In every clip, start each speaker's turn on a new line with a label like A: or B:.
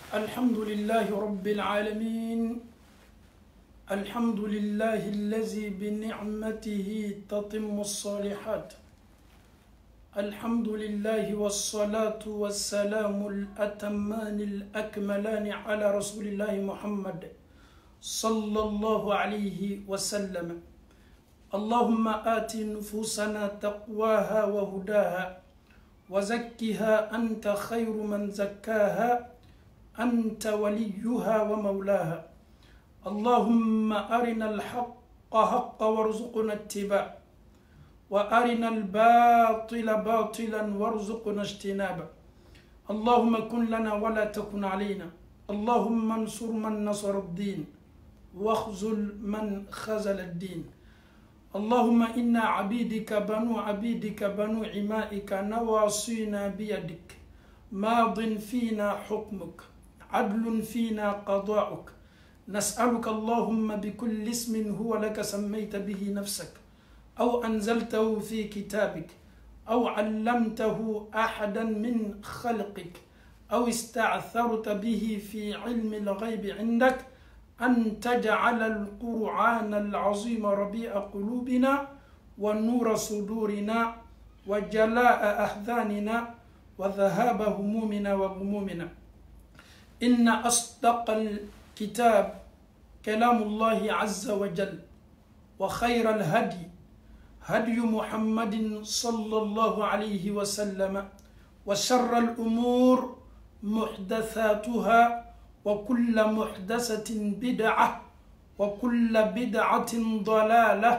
A: الحمد لله رب العالمين. الحمد لله الذي بنعمته تتم الصالحات. الحمد لله والصلاة والسلام الأتمان الأكملان على رسول الله محمد صلى الله عليه وسلم. اللهم آت نفوسنا تقواها وهداها وزكها أنت خير من زكاها أنت وليها ومولاها. اللهم أرنا الحق حقا وارزقنا اتباعه وأرنا الباطل باطلا وارزقنا اجتنابه. اللهم كن لنا ولا تكن علينا. اللهم انصر من نصر الدين واخذل من خذل الدين. اللهم إنا عبيدك بنو عبيدك بنو عمائك نواصينا بيدك ماض فينا حكمك عدل فينا قضاؤك. نسألك اللهم بكل اسم هو لك سميت به نفسك أو أنزلته في كتابك أو علمته أحدا من خلقك أو استعثرت به في علم الغيب عندك أن تجعل القرآن العظيم ربيع قلوبنا ونور صدورنا وجلاء أحزاننا وذهاب همومنا وغمومنا. إن أصدق الكتاب كلام الله عز وجل وخير الهدي هدي محمد صلى الله عليه وسلم وشر الأمور محدثاتها وكل محدثة بدعة وكل بدعة ضلالة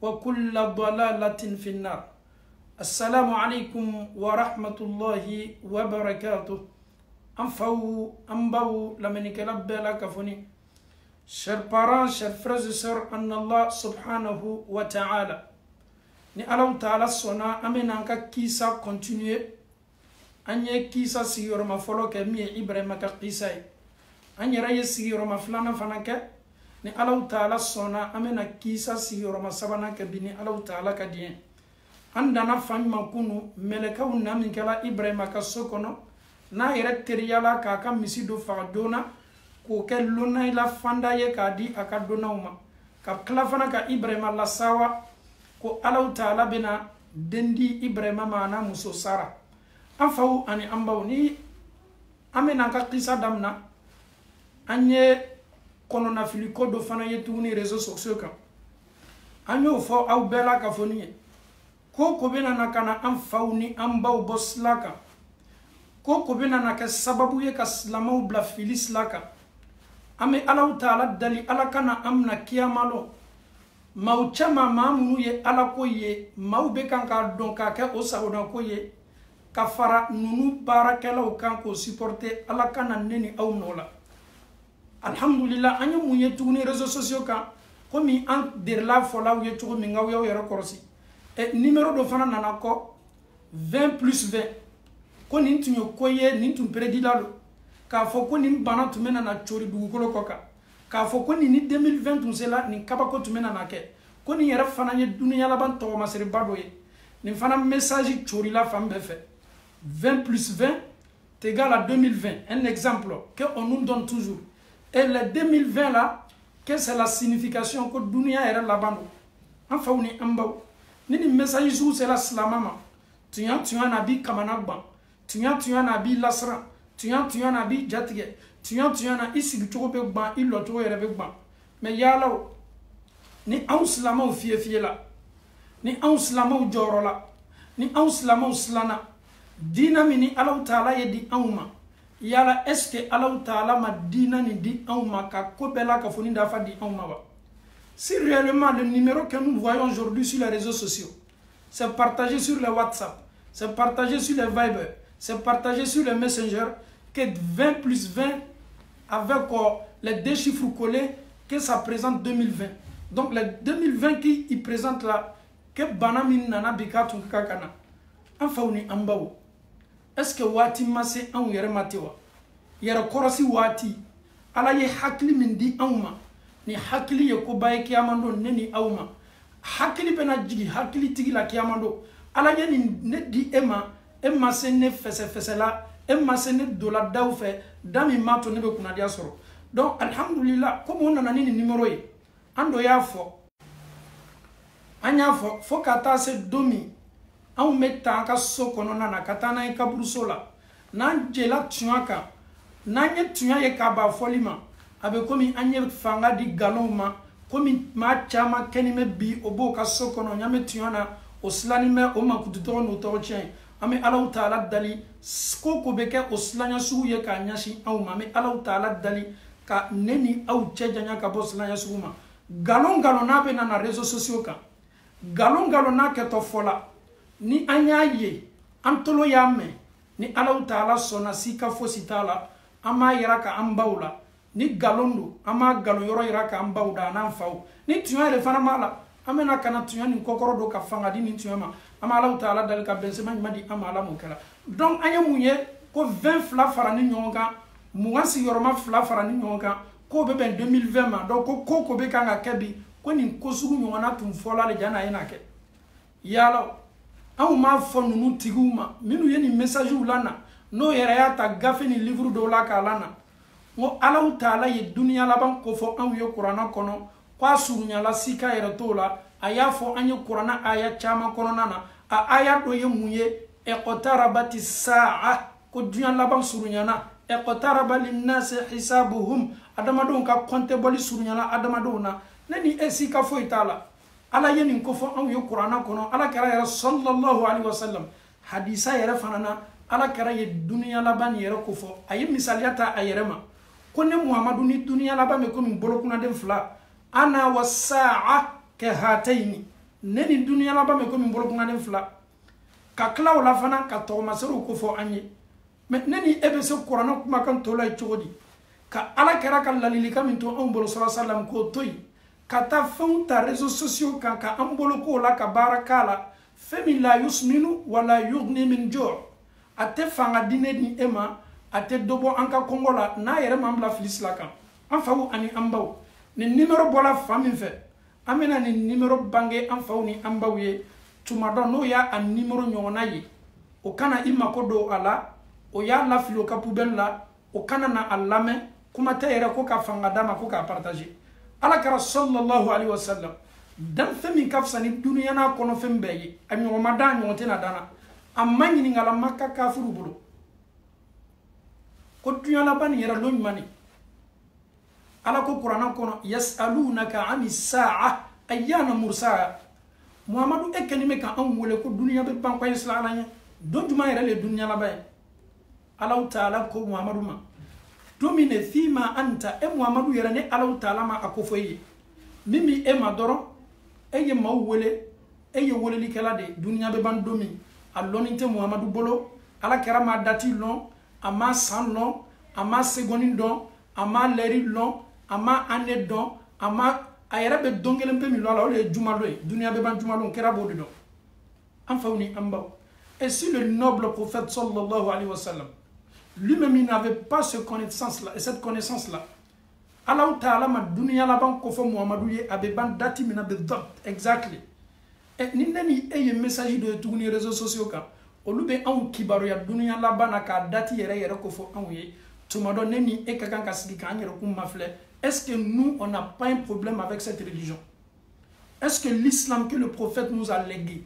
A: وكل ضلالة في النار. السلام عليكم ورحمة الله وبركاته. أنبو لمن كلب لك فني. Chers parents, chers frères et sœurs en Allah subhanahu wa ta'ala. Ni Allah ta'ala sona amena nka kisa continuer. Anye kisa siguroma folo ke mi Ibrahima ka kisa yi. Anye raye siguroma flana fanake. Ni Allah ta'ala sona amena kisa siguroma sabana ke bini Allah ta'ala ka dien. Andana fanyma kunu meleka unami kala Ibrahima ka sokono. Na yere teriyala kaka misido fardona. Ko ke lona ila fanda ye ka di aka dona uma ka klafana ka Ibrahima la sawa ko Allah ta'ala bena dendi Ibrahima mana muso Sara anfaw ani ambaw ni amena ka qissa damna anye kono na filiko do fana ye tuni réseaux sociaux kan anyo fo aw bela ka foni ko bena nakana anfaw ni ambaw boslaka ko bena naka sababu ye ka slamaw bla filis laka. Ame Allah ta'ala dali ala kana amna kiyamalo mauchama mamu ye ala ko ye maube kan ka don ka ke o sauna ko ye kafara nunu barakela o kan ko supporter ala kana neni aw nola. Alhamdulillah anyo munye tuni réseaux sociaux kan komi an der la fola ye tugo mi ngaw yo yero korsi e numéro do fana nana ko 20 plus 20 ko nintunyo ko ye nintun predilalo ka foko ni bana tumena na chori dugukolo koka ka foko ni 2020 tunsela ni kabako tumena na ke ko ni yera fana ye dunya laban to masri bado ye ni fana message chori la femme fait 20 plus 20 est égal à 2020. Un exemple que on nous donne toujours. Et le 2020 là, que c'est la signification que dunya era laban enfin ni ambao ni message sous c'est la slamama tu as nabi kamanagba tu as nabi lasra tu as nabi jatige tu as na isi to be ban ilo to yere be ban mais yala ni an slama fie la ni an slama jorola ni an slama slana dina mini Allah ta'ala yedi anuma yala est-ce que Allah ta'ala ma dina ni di anuma ka ko bela ka foni da fa di anuma ba. Si réellement le numéro que nous voyons aujourd'hui sur les réseaux sociaux c'est partagé sur le WhatsApp, c'est partagé sur les Viber, c'est partagé sur le Messenger, que 20 plus 20 avec les deux chiffres collés que ça présente 2020. Donc le 2020 qui il présente là que banami nana bikatu kakana anfauni ambao. Est-ce que wati masse an yere matewa yere korosi wati ala ye hakli min di anuma ni hakli ye ko baye kiyamando neni awma hakli bena jigi hakli tigi la kiyamando ala ye ni ne di ema se ne fese la e masene dola daw fe dami mato ne be kuna dia soro donc alhamdulillah comme on a ni numéro yi ando ya fo anya fo kata se domi an metta ka so kono na katana e kabruso la nan jela tuaka nan ye tuya ye ka ba folima abe komi anye fanga di galoma komi ma chama kenime bi obo ka so kono nyame tuyana oslani me o ma kututo no to chen ame Allah taala dali ko beke oslanya su ye ka nyashi au mame Allah taala dali ka neni au chejanya ka boslanya su ma galon na be na réseaux sociaux ka galon na ke to fola ni anya ye antolo yame ni Allah taala sona sika fositala ama yaraka ambawla ni galondo ama galo yoro yaraka ambawda nan faw ni tuya le fana mala amena kana tuya ni kokoro do ka fanga di ni tuya ma ama Allah taala dal ka bensema madi ama ala mukala donc anya munye ko 20 fla farani nyonga muwasi yoroma fla farani nyonga ko be ben 2020 ma donc ko be kanga kebi ko ni kosugu nyona tum fola le jana ina ke yalo aw ma fo nunu tiguma minu yeni message ulana no yera ya ta gafe ni livre do la kalana ngo Allah taala ye dunya laban ko fo an yo qur'ana kono kwa surunya la sika yera to la aya fo an yo qur'ana aya chama kono nana a aya do ye muye iqtarabati sa'a ko dunya laban surunya na iqtaraba linnas hisabuhum adama don ka konte boli surunya la adama do na nani esika fo itala ala yenin ko fo an yo qur'ana kono ala kara ya sallallahu alaihi wasallam hadisa yera fanana ala kara ye dunya laban yera ko fo ayi misaliyata ayerema konne muhammadu ni dunya laban me ko min bolokuna den fla ana wasaa ke hataini neni dunya laban me ko min bolokuna den fla ka klaw la fana ka to masoro ko fo anye me neni ebe se qur'ana kuma kan to lay chogodi ka ala kara kan lalili kam to on bolo sallallahu alaihi wasallam ko toy kata fonta réseaux sociaux kan ka ambolo ko la ka barakala femi la yusminu wala yughni min ju' ate fanga dine ni ema ate dobo anka kongola na yere mambla filisla kan anfawu ani ambaw ni numéro bola fami fe amena ni numéro bange anfawu ni ambaw ye tumado no ya an numéro nyona yi o kana ima kodo ala o ya la filo ka poubelle la o kana na allame kuma ta yere ko ka fanga dama ko ka partager ala kara sallallahu alaihi wasallam dan femi kafsani dunya na kono fembe yi anyo madan nyote na dana amma nyini ngala makka kafuru bulu ko dunya la ban yera lon mani ala ko qur'an kono yasalunaka ani sa'a ayyana mursaa muhammadu e kelime ka an wole ko dunya be ban ko islam anya don duma yera le dunya la bay ala taala ko muhammadu ma domine fima anta e muhammadu yera ne ala taala ma akofoyi mimi e madoro e ye mawole e ye wole likala de dunya be ban domi alloninte muhammadu bolo ala kerama dati lon ama san lon ama segonin don ama leri lon ama ane don ama ayere be dongelen pe mi lola ole jumalo e dunya be ban jumalo kera bodi don en fawni amba et si le noble prophète sallallahu alayhi wa sallam lui-même n'avait pas cette connaissance là Allah taala ma dunya la ban ko fo muhammadu ye abe ban dati mina be dabt exactly et ni nani eye message de tuguni réseaux sociaux ka olube an kibaru ya dunya la bana ka dati yere ko fo an ye tumado neni e ka kan ka sigi ka yere ko mafle. Est-ce que nous on n'a pas un problème avec cette religion? Est-ce que l'islam que le prophète nous a légué,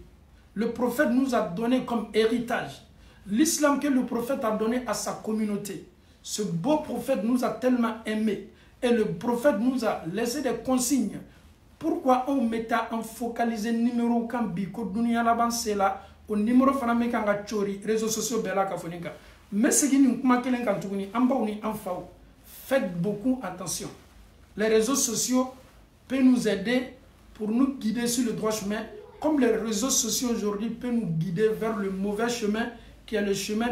A: le prophète nous a donné comme héritage, l'islam que le prophète a donné à sa communauté, ce beau prophète nous a tellement aimés et le prophète nous a laissé des consignes. Pourquoi on met à en focaliser numéro quand biko dunia laban c'est là au numéro faname kanga chori réseaux sociaux bela kafonika mais ce qui nous kuma kelen kan tuguni amba uni anfaw faites beaucoup attention. Les réseaux sociaux peuvent nous aider pour nous guider sur le droit chemin comme les réseaux sociaux aujourd'hui peuvent nous guider vers le mauvais chemin qui est le chemin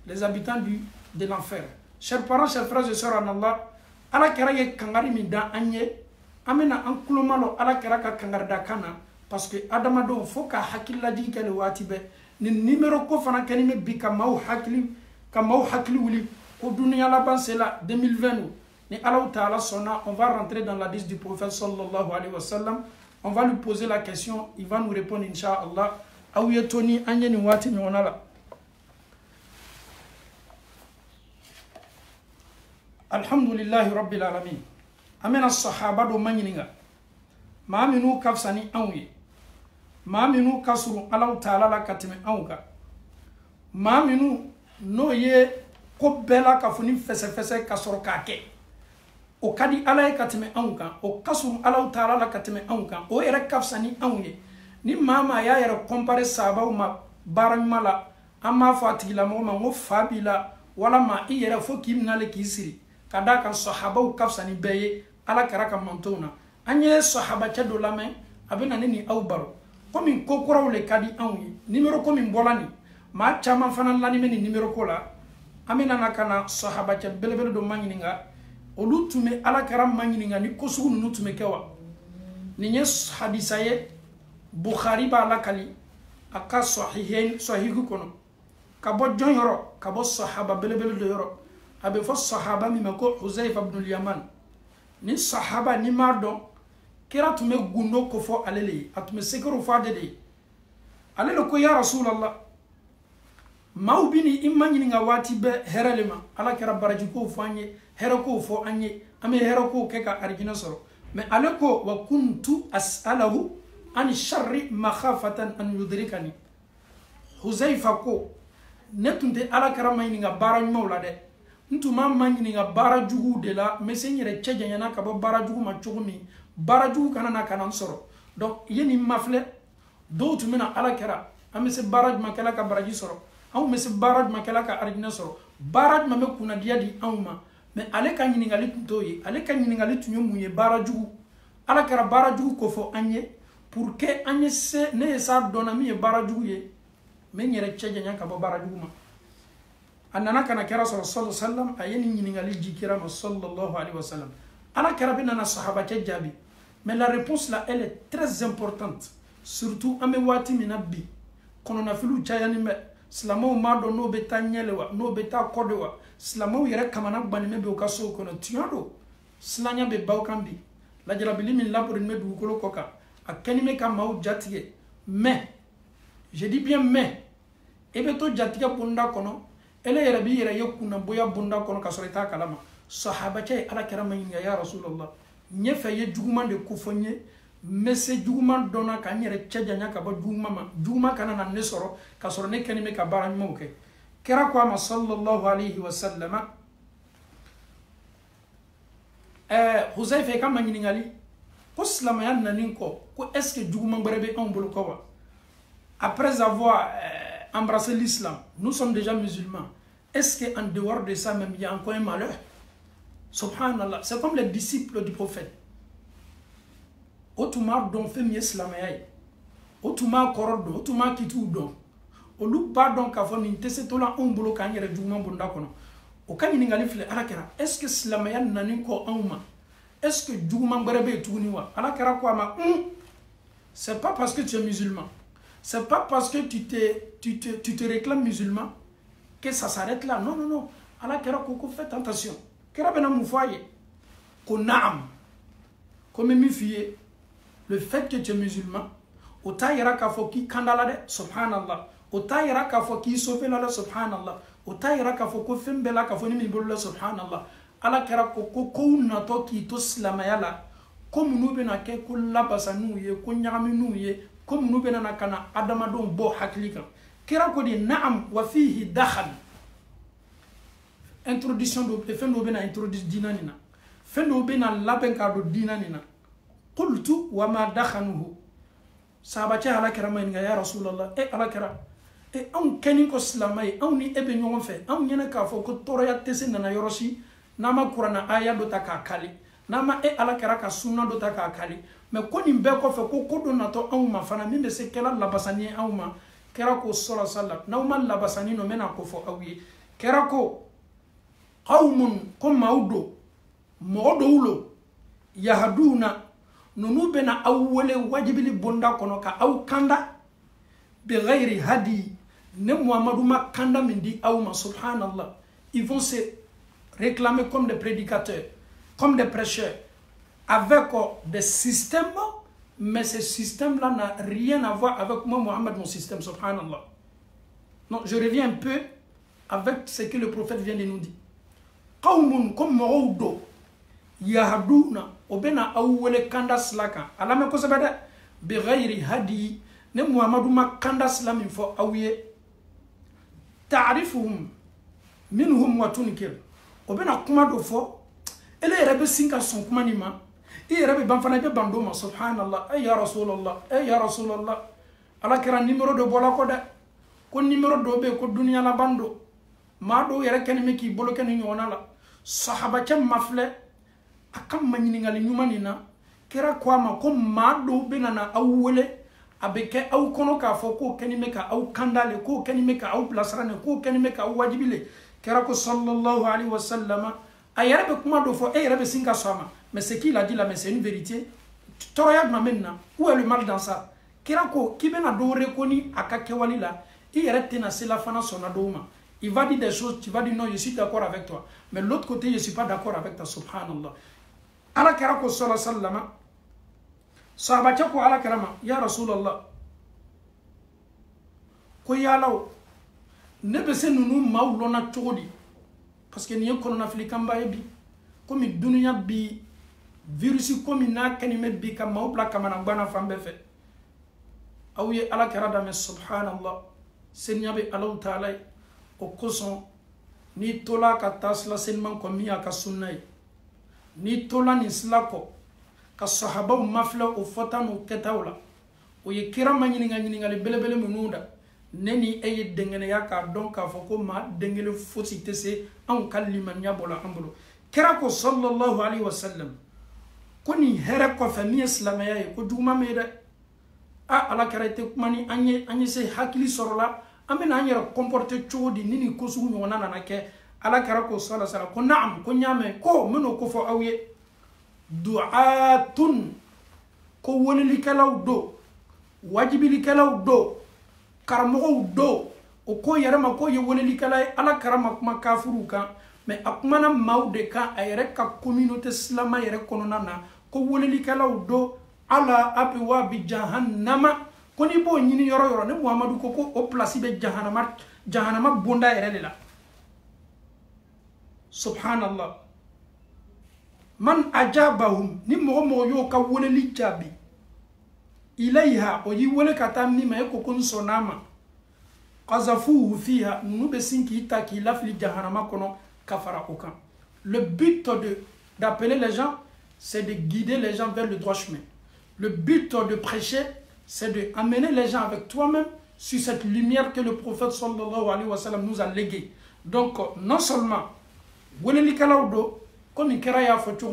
A: des habitants de l'enfer. Chers parents, chers frères et sœurs en Allah, ala karaye kangari mi da anye amena an kulomalo ala karaka kangarda kana parce que adama do foka hakilla di kale watibe ni numéro ko fana kanime bika mau hakili wuli ko dunya la c'est là 2020 ni Allah taala sonna on va rentrer dans la liste du prophète sallallahu alayhi wa sallam, on va lui poser la question, il va nous répondre inshallah awiyetoni anye ni wati ni onala alhamdulillahi rabbil alamin amena sahaba do manyininga ma minu kafsani anwi ma minu kasuru Allah ta'ala la katime anka ma minu no ye ko bela kafuni fese kasoro kake o kadi ala katime anka o kasuru Allah ta'ala la katime anka o ere kafsani anwi ni mama ya yere compare sahaba ma baran mala amma fatigi la mo ma ngo fabila wala ma iyere fo kimnale kisiri kada kan sahaba kafsani beye ala karaka mantona anye sahaba chado lame abena nini au baro komi kokora le kadi anwi numero komi bolani ma chama fana lani meni numero kola amina nakana sahaba cha belebele do manyininga olutume ala karam manyininga ni kosugu nutume kewa ninye hadisa ye Bukhari ba la kali aka sahihain sahihu kono kabo jon yoro kabo sahaba belebele do yoro abe fo sahaba mi mako Huzaifa ibn al-Yaman ni sahaba ni mardo kira tume gundo ko fo alele atume sekero fa dede alele ko ya Rasulullah maubini imani nga wati be heralema ala kira baraji ko fanye hero ko fo anye ame hero ko keka arjina soro me aleko wa kuntu as'alahu an sharri makhafatan an yudrikani Huzaifa ko netunde ala kira mayni nga bara mawla de ntuma mayni nga bara jugu de la mesenyere cheja na ka bara jugu ma chugumi bara jugu kana na kana soro donc yeni mafle do tumina ala kira ame se baraj makala ka baraji soro aw mesi baraj makala ka arjina soro baraj ma me kuna dia di awma me ale ka nyini ngali toyi ale ka nyini ngali tunyo munye barajugu ala kara barajugu ko fo anye pour que anye se ne sa dona mi barajugu ye me nyere cheje nyaka bo barajugu ma anana kana kera sallallahu alaihi wasallam ayeni nyini ngali jikira ma sallallahu alaihi wasallam ala kara bina na sahaba ke jabi mais la réponse là elle est très importante surtout ame wati minabi kono na filu chayani me Slamo mado no beta nyelewa no beta kodewa slamo yere kamana bani mebe okaso kono tiado slanya be baukambi la jarabili min labor me du kolo koka akeni me kam mau jatige mais je dis bien mais ebe to jatige bunda kono ele yere bi yere yokuna boya bunda kono kasoreta kalama sahaba chay ala karama inga ya Rasulullah nyefe ye juguma de kufonye mese juguma dona ka nyere cheja nyaka ba juguma kana na nesoro ka soro ne keni me ka baran moke kera kwa ma sallallahu alayhi wa sallama Huzaifa kama nyiningali ko slama ya nanin ko est-ce que juguma berebe on bolo ko wa après avoir embrassé l'islam nous sommes déjà musulmans est-ce que en dehors de ça même il y a encore un malheur subhanallah c'est comme les disciples du prophète otuma don femi islamay otuma korodo otuma kitu don olu ba don ka fo ni tese tola on bolo ka nyere juma bunda kono o kan ni ngali fle ala kera est ce que islamay nani ko anma est ce que juma berebe tuni wa ala kera ko ma c'est pas parce que tu es musulman c'est pas parce que tu te réclames musulman que ça s'arrête là non non non ala kera ko faites attention kera bena mu foyer ko naam comme mi fié le fait que tu es musulman ota yara ka fo ki kandala de subhanallah ota yara ka fo ki sofe la subhanallah ota yara ka fo ko fembela ka fo ni mi bolo subhanallah ala kera ko na to ki to slama yala ko munu be na ke ko labasa nu ye ko nyami nu ye ko munu be na kana adama don bo haklika kera ko di na'am wa fihi dakhal introduction do fe no be na introduce dinanina fe no be na laben ka do dinanina qultu wa ma dakhanuhu sabache ala karama inga ya Rasulullah ala kara on keni ko islamay on ni ebe nyon fe on nyena ka fo ko toro ya tese na yoroshi nama qur'ana aya do takakali nama ala kara ka sunna do takakali me ko ni be ko fe ko do na to on ma fana mi be se kala labasani on ma kera ko sallallahu alaihi wasallam na ma labasani no mena ko fo awi kera ko qaumun kum maudo modo ulo yahduna nunu bena awwale wajibili bonda kono ka aw kanda bi ghairi hadi ne Muhammadu ma kanda mindi aw ma subhanallah ils vont se réclamer comme des prédicateurs comme des prêcheurs avec des systèmes mais ce système là n'a rien à voir avec moi Muhammad mon système subhanallah non je reviens un peu avec ce que le prophète vient de nous dire qawmun kom mawdo yahduna obena awwele kanda slaka alame ko sabada bi ghairi hadi ne muhammadu ma kanda slamin fo awiye ta'rifuhum minhum wa tunkir obena kuma do fo ele rebe sinka son kuma ni ma e rebe ban fana be bando ma subhanallah ay ya rasulullah ala kira numéro de bola ko da ko numéro do be ko dunya la bando ma do yere ken me ki bolo ken nyona la sahaba ca mafle akam manyini ngali nyumani na kira kwa ma ko ma do be na awwele abeke aw kono ka fo ko ken me ka aw kandale ko ken me ka aw plasrane ko ken me ka aw wajibile kira ko sallallahu alaihi wasallam ayere be kuma do fo ayere be singa sama mais ce qu'il a dit là mais c'est une vérité toroya ma maintenant où est le mal dans ça kira ko kibena do rekoni akake walila yere tena c'est la fana sona doma. Il va dire des choses, tu vas dire non, je suis d'accord avec toi. Mais l'autre côté, je ne suis pas d'accord avec toi, subhanallah. Ala karako sallallahu alayhi wa sallam, sahabacha ko ala karama, ya Rasulallah, ko ya law, ne bese nunu maulona chodi, parce que niye kono na filikamba ebi, komi dunia bi, virusi komi na kanime bi ka maubla kamana bana fambe fe. Awye ala karada me subhanallah, senyabe Allah ta'ala, o koson ni tola ka tasla senman ko miya ka sunnay ni tola ni slako ka sahaba mafla o fotanu ketawla o ye kira manyini ngali belebele munuda neni eye dengene ya ka don ka foko ma dengele fosi tese an kalliman ya bola ambulo kira ko sallallahu alaihi wasallam koni here ko fami islamaya ko duma mede a ala karate mani anye se hakili sorola amena anyera comporter chodi nini ko sugu nyona na ke ala karako sala sala ko naam ko nyame ko meno ko fo awye du'atun ko woni likalaw do wajibi likalaw do karamo do o ko yarama ko ye woni likalay ala karama kuma kafuru kan mais akmana mawde kan ayere ka communauté islama yere konona na ko woni likalaw do ala abwa bi jahannama koni bo nyini yoro ne muhammadu koko o place be jahannama bonda yere la subhanallah man ajabahum ni mo yo ka wole li jabi ilayha o yi wole kata mi ma ko kun sonama qazafuhu fiha nube sinki itaki lafli jahannama kono kafara okan. Le but d'appeler les gens, c'est de guider les gens vers le droit chemin. Le but de prêcher, c'est de amener les gens avec toi-même sur cette lumière que le prophète sallallahu alayhi wa sallam nous a léguée. Donc, non seulement, comme il y a fait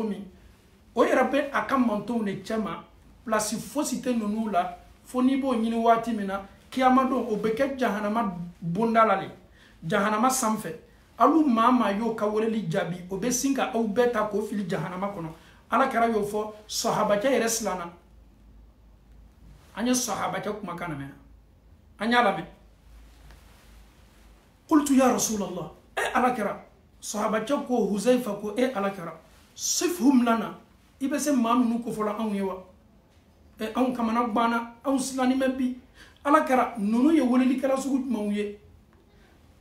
A: o yarabe akam manto ne chama place fosité nonu la foni bo nyini wati mina kiyamado obeke jahannama bondalale jahannama samfe alu mama yo kawoleli jabi obesinga au beta ko fili jahannama kono ala kara yo fo sahaba ka yereslana anya sahaba ka kuma kana mena anya lame qultu ya rasulullah ala kara sahaba ka ko huzaifa ko ala kara sifhum lana ibese manu ko fola an yewa an kamana bana an silani mebi ala kara nunu ye woleli kala sugu mawye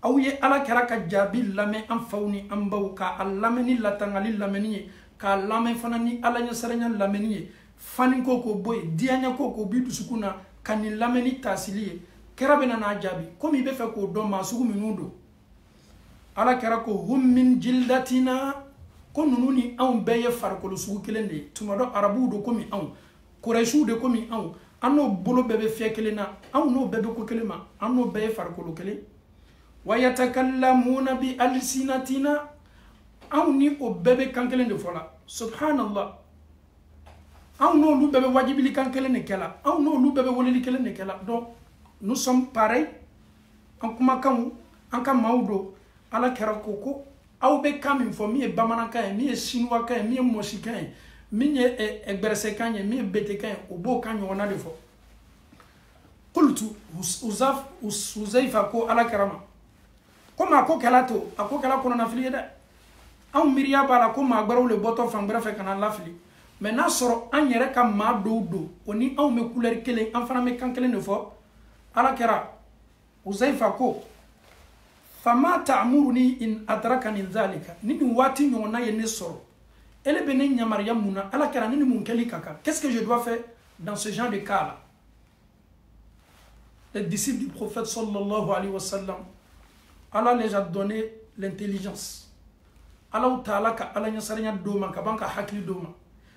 A: awye ala kara ka jabi lame an fawni an baw ka alameni latangali lameni ka lame fanani ala nya saranya lameni fani ko boy dianya ko bidu sukuna kani lameni tasiliye kara bena na jabi komi be fe ko do ma sugu minudo ala kara ko hum min jildatina ko nunu ni an beye farkolo sugu kelende tumado arabu do komi an Quraishu de komi an anno bolo bebe fe kelena an no bebe ko kelema an no beye farkolo kele wa yatakallamuna bi alsinatina an ni o bebe kankelende fola subhanallah an no lu bebe wajibili kankelene kela an no lu bebe woleli kelene kela. Donc nous sommes pareils en kuma kan an ka mawdo ala kera koko aw be kamin fo mi e bamanankan ye mi e chinois kan ye mi e mosikan ye mi ye egberese kan ye mi e bete kan ye o bo kan ɲɔgɔnna de fɔ qultu uzaifa ko ala karama komi a ko kɛla to a ko kɛla kɔnɔnafili ye dɛ anw miiriya b'a la ko maa gbɛrɛw le bɔtɔ fan gbɛrɛ fɛ ka na lafili mais n'a sɔrɔ an yɛrɛ ka maa dɔw don o ni anw bɛ couleur kelen an fana bɛ kan kelen de fɔ ala kɛra uzaifa ko fama ta'muruni in adrakani dhalika ni wati nyona ye ne soro ele bene nyamariya muna ala kera ni mun keli kaka. Qu'est-ce que je dois faire dans ce genre de cas là? Les disciples du prophète sallallahu alayhi wa sallam, Allah les a donné l'intelligence. Allah ta'ala ka ala nyasarinya doma ka banka hakli doma.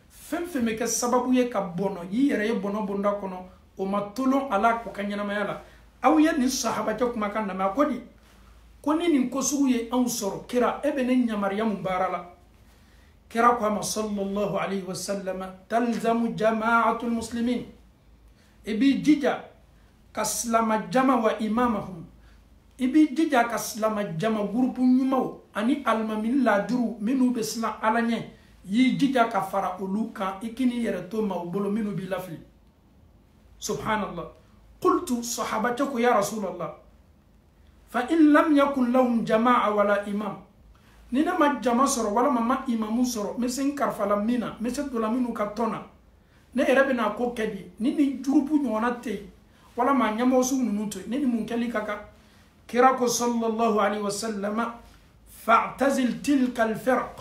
A: Femme ke sababu ye ka bono yi yere ye bono bonda kono o matolo ala ko kanyana mayala. Aw ye ni sahaba to kuma kan na ma kodi. Koni ni kosugu ye an soro kira ebene nyamariya mubarala. Kira ko ma sallallahu alayhi wa sallam talzamu jama'atul muslimin. Ebi jija kaslama jama wa imamahum. Ibi jija kaslama jama grupu nyumaw ani almamin la duru minu besla alanye yi jija ka fara uluka ikini yere to mawbolo minu bi lafli. Subhanallah. Qultu sahabataku ya Rasulallah, fa in lam yakun lahum jama'a wala imam. Nina ma jama soro wala ma imamu soro mesen karfala mina mesen dola minu katona ne erebe na ko kedi nini grupu nyona te wala ma nyamo su nunu to nini mun kali kaka. Kira ko sallallahu alayhi wa sallam fa'tazil tilka al-firq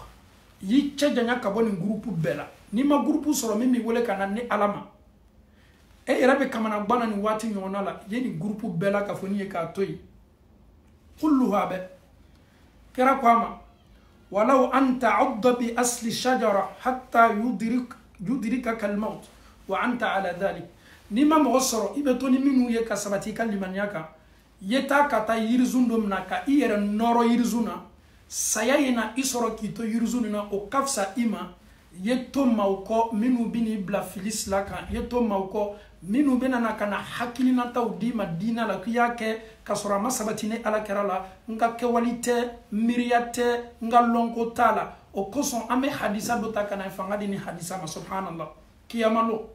A: yi chajanya ka boni grupu bela ni ma grupu soro mimi wole kana ne alama e erabe kamana bana ni wati nyona la yeni grupu bela ka foni ka toyi kulluha be. Kira ko ama walau anta adda bi asli shajara hatta yudrikaka al-maut wa anta ala dhalik. Ni ma mo soro ibe to ni minu ye ka sabati kan limanyaka yeta kata yirizundo mnaka iyere noro yirizuna saya yena isoro kito yirizuna o kafsa ima yeto mauko minu bini bla filis laka yeto mauko minu bena nakana hakili na taudima dina la kiyake kasora masabatine ala kerala nga kewalite miriyate nga lonko tala o koson ame hadisa dota kana fangadi ni hadisa ma subhanallah kiyamalo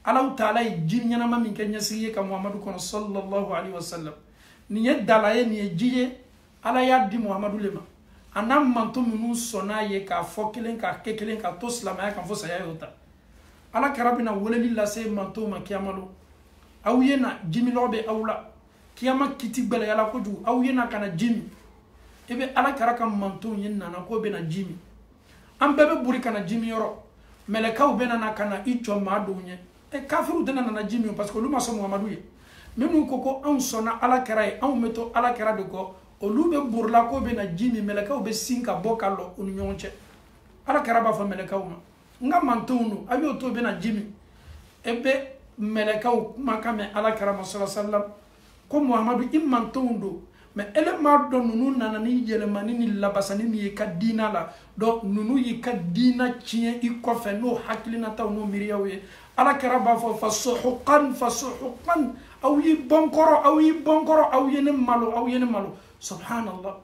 A: Allah ta'ala jinyana ma min kenya siye ka Muhammadu kono sallallahu alaihi wasallam ni yedalaye ni jiye ala ya di Muhammadu lema anam manto minu sona ye ka fokelen ka kekelen ka to slama ya kan fo saya yota ala karabina woleli la se manto ma kiyamalo aw yena jimi lobe awla kiyama kiti gbele yala ko ju aw yena kana jimi ebe ala karaka manto yenna na ko be na jimi am bebe buri kana jimi yoro melekaw be na kana icho ma donye e kafiru dana na jimi parce que luma so Muhammadu ye memu koko an sona ala karaye an meto ala kara de ko olube burla ko be na jimi melekaw be sinka bokalo onu nyonche ala kara ba fa melekaw ma nga mantunu ayo to be na jimi ebe melekaw makame ala kara sallallahu alaihi wasallam ko Muhammadu immantundo me ele ma do nunu nana ni yele manini labasani ni ka dina la do nunu yi ka dina chie I ko fe no hakilina taw no miriyawe ala karaba fa suhuqan aw yi bonkoro aw yene malo subhanallah.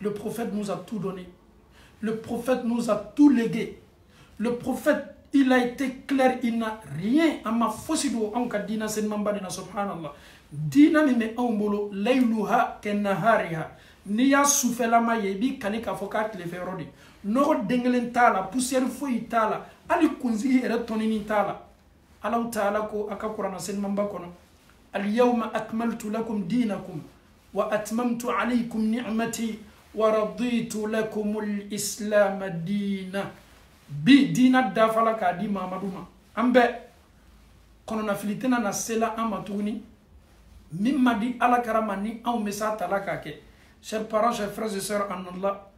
A: Le prophète nous a tout donné, le prophète nous a tout légué, le prophète il a été clair, il n'a rien à ma fosido en ka dina sen mambadina subhanallah. Dina mi me ambolo layluha kenahariha ni ya sufela maye bi kanika fokat le ferodi no dengelen tala poussière foi tala ali kunzi ere tonini tala Allah ta'ala ko aka qur'ana sen mamba kono al yawma akmaltu lakum dinakum wa atmamtu alaykum ni'mati wa raditu lakum al islam dina bi dina dafala ka di mamaduma ambe kono na filitena na sela amatuni mimma di ala karamani au mesa talaka ke. Chers parents, chers frères et sœurs en Allah,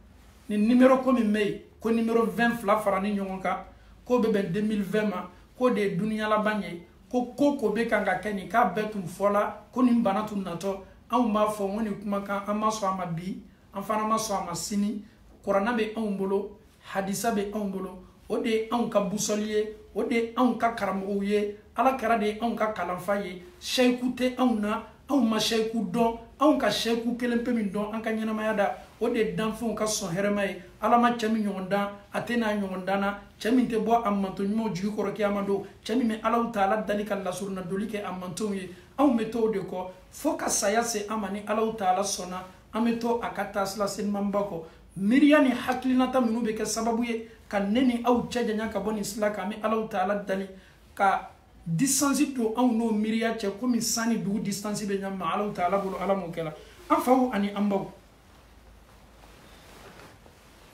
A: ni numéro comme me ko numéro 20 fla farani nyonka ko bebe 2020 ma ko de dunia la banye ko be kanga keni ka betum fola ko ni banatu nato au ma fo woni kuma kan amaso amabi amfana maso amasini qur'ana be ambolo hadisa be ambolo ode an ka busoliye ode an ka karamoye ala kara de an ka kalanfaye sheikhu te anna an ma sheikhu don an ka sheikhu kelempe min don an ka nyenama yada ode danfon ka son hermay ala ma chami nyonda atena nyondana chami te bo amanto nyimo jugi ko roki amando chami me ala taala dalika la surna dolike amanto ye an meto de ko foka saya se amani ala taala sona ameto akata sla sen mambako miriani haklinata minu be ke sababu ye kaneni au chaja nyaka boni slaka mi ala taala dali ka distance to au no miria che komi sani du distance be nyama ala taala bulu ala mokela أنفو أني أمبو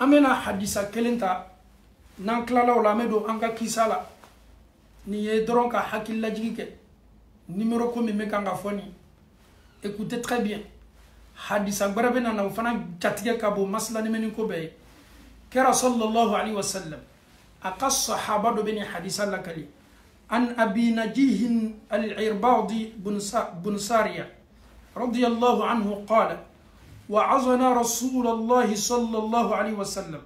A: أمنا حديثا كلنتا نانكلا ولا مدو أنكا كيسالا ni ye dron ka hakilla jigi numéro ko mi mekanga foni écoutez très bien hadisa gbarabe na na fana jatige ka bo masla ni menin ko be kera sallallahu alaihi wasallam aqas sahaba do beni hadisa lakali an abi najih al-irbadi bun sariya radiyallahu anhu qala وعظنا رسول الله صلى الله عليه وسلم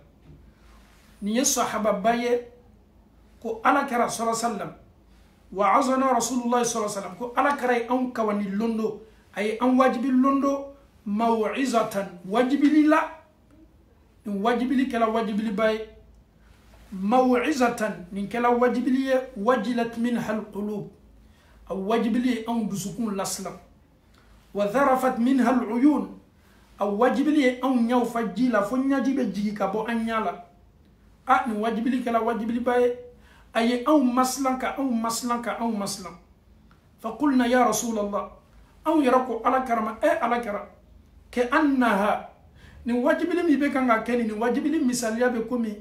A: ني الصحابه بايه ko ala kara sallallahu alaihi wasallam wa azana rasulullah sallallahu alaihi wasallam ko ala kara an kawani londo ay an wajibi londo maw'izatan wajibili la wajibili kala wajibili bay maw'izatan nin kala wajibili wajilat minha alqulub aw wajibili an dusukun laslam wa dharafat minha aluyun aw wajibili an nyawfa jila fo nyajibe jigi ka bo an nyala a ni wajibili kala wajibili bay أي أو مسلك أو مسلك أو مسلك فقلنا يا رسول الله أو يركو على كرم على كرم كأنها نواجب لي بكنا كني نواجب لي مثاليا بكمي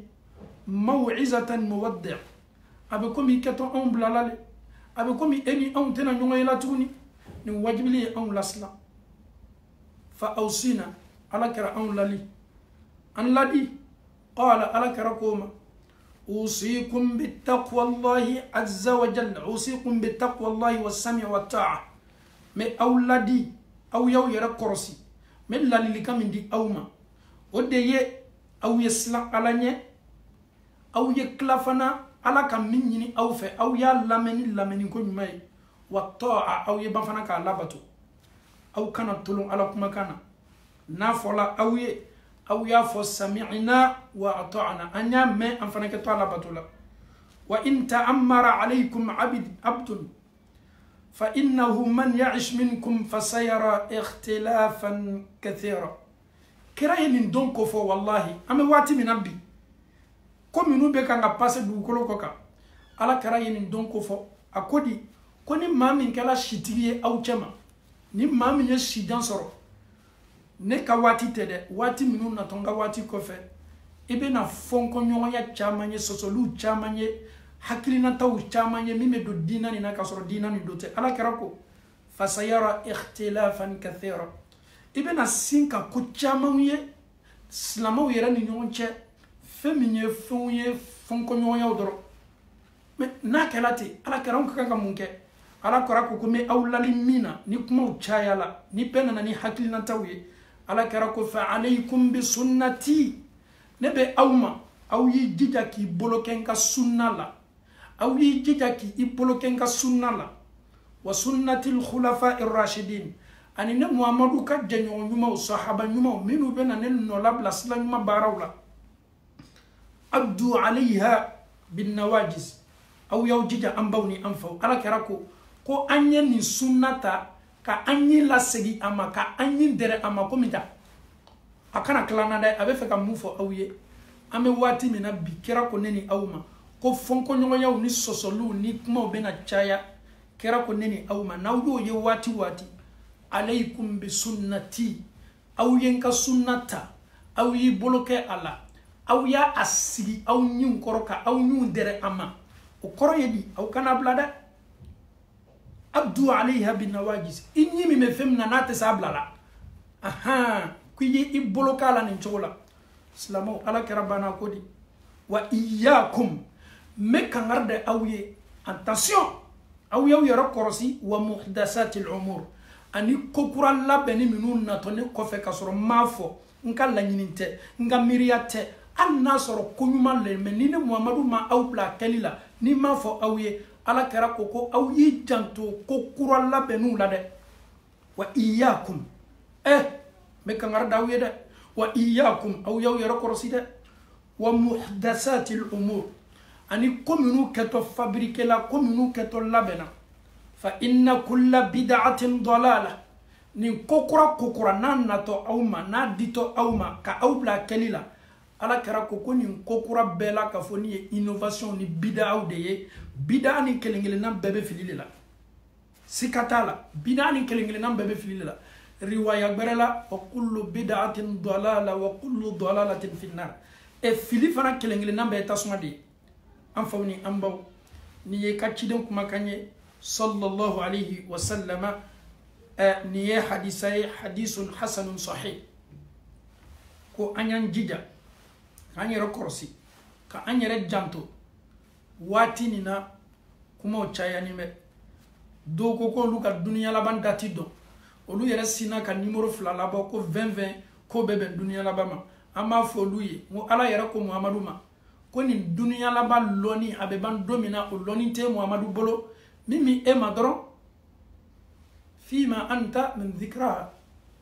A: موعظة مودع أبكمي كتو أم بلالي أبكمي أني أم تنا نوعي لا توني نواجب لي أم لسلا فأوصينا على كرم أم لالي أن لدي قال على كركوما أوصيكم بالتقوى الله عز وجل أوصيكم بالتقوى الله والسمع والطاعة من أولادي أو يو يرى كرسي من لا لكم دي أوما ودي أو يسلق على أو يكلفنا على كميني أو في أو يا لمني كن ماي والطاعة أو يبفنا كالابتو أو كانت تلون على كما كان نافولا أو يافو سمعنا وأطعنا أنيا ما أنفنك طالع بطولا وإن تأمر عليكم عبد فإنه من يعش منكم فسيرى اختلافا كثيرا كراين دونكو فو والله أما واتي من أبي كم منو بيكا نباسي دوكولو كوكا على كراين دونكو فو أكودي كوني مامين كلا شتيري أو جما ni mami ye shidan soro ne ka wati tede wati minu na tonga wati kofe ibe na fonko nyoya chamanye sosolu chamanye hakilina taw chamanye mime do dinani na kasoro dinani dote ala karako fasayara ikhtilafan kathira ibe na sinka ku chamanye slamo yera ni nyonche feminye fonye fonko nyoya odoro me na kelati ala karanko kanga munke ala karako kume awlali mina ni kuma uchayala ni pena na ni hakilina tawye ala karako fa alaykum bi sunnati nebe awma aw yi jija ki boloken ka sunna la aw yi jija ki i boloken ka sunna la wa sunnati al khulafa ar rashidin ani ne muhammadu ka janyo nyuma sahaba nyuma minu bena ne no labla sala nyuma barawla abdu alayha bin nawajis aw yaw jija ambawni anfaw ala karako ko anye ni sunnata ka anyi la segi ama ka anyi dere ama komita akana klana dai abe fe ka mufo awye ame wati mina bikira ko neni awma ko fonko nyongo yaw ni sosolu ni kuma bena chaya kera ko neni awma nawyo ye wati alaykum bi sunnati aw yenka sunnata aw yi boloke ala aw ya asigi aw nyun koroka aw nyun dere ama o koro yedi aw kana blada abdu alayha bin nawajis inni mi me femna nate sablala aha kuyi iboloka la ni chola islamo ala karabana kodi wa iyyakum mekangarde awye attention awye yara korosi wa muhdasatil umur ani kokura labeni minun na to ne kofe kasoro mafo nka la nyininte nga miriyate anna soro kunyuma le menine muhammadu ma awpla kalila ni mafo awye ala kara koko aw yi janto kokura labenu la de wa iyyakum me kangar dawiye de wa iyyakum aw yaw yara korosi de wa muhdasatil umur ani komunu keto fabriquer la komunu keto labena fa inna kulla bid'atin dalalah ni kokura nan nato awma na dito awma ka awbla kelila ala kara koko ni kokura bela ka foni innovation ni bid'a de ye bida ni kelengele nam bebe filile la sikatala bida ni kelengele nam bebe filile la riwaya berela wa kullu bid'atin dalala wa kullu dalalatin fi nar e fili fana kelengele nambe tasuma di am fawni ambaw ni ye kaciden kuma kanye sallallahu alayhi wa sallama ni ye hadisun hasanun sahih ko anyan jija anyere korsi ka anyere janto wati ni na kuma o chaya ni me do ko luka dunya laban dati do olu yere sina ka numéro fla laba ko 2020 ko bebe dunya labama ama fo luye mo ala yere ko muhammadu ma ko ni dunya laba loni abeban domina o loni te muhammadu bolo mimi e madron fima anta min dhikraha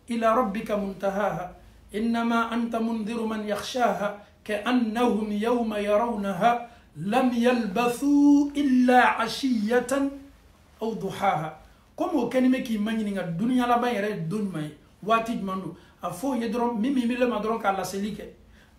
A: ila rabbika muntahaha إنما أنت منذر من يخشاها كأنهم يوم يرونها لم يلبثوا إلا عشية أو ضحاها كم كلمة كي مانينغ الدنيا لا بير الدنيا واتج مندو أفو يدرون ميمي ميل ما درون كلا سليك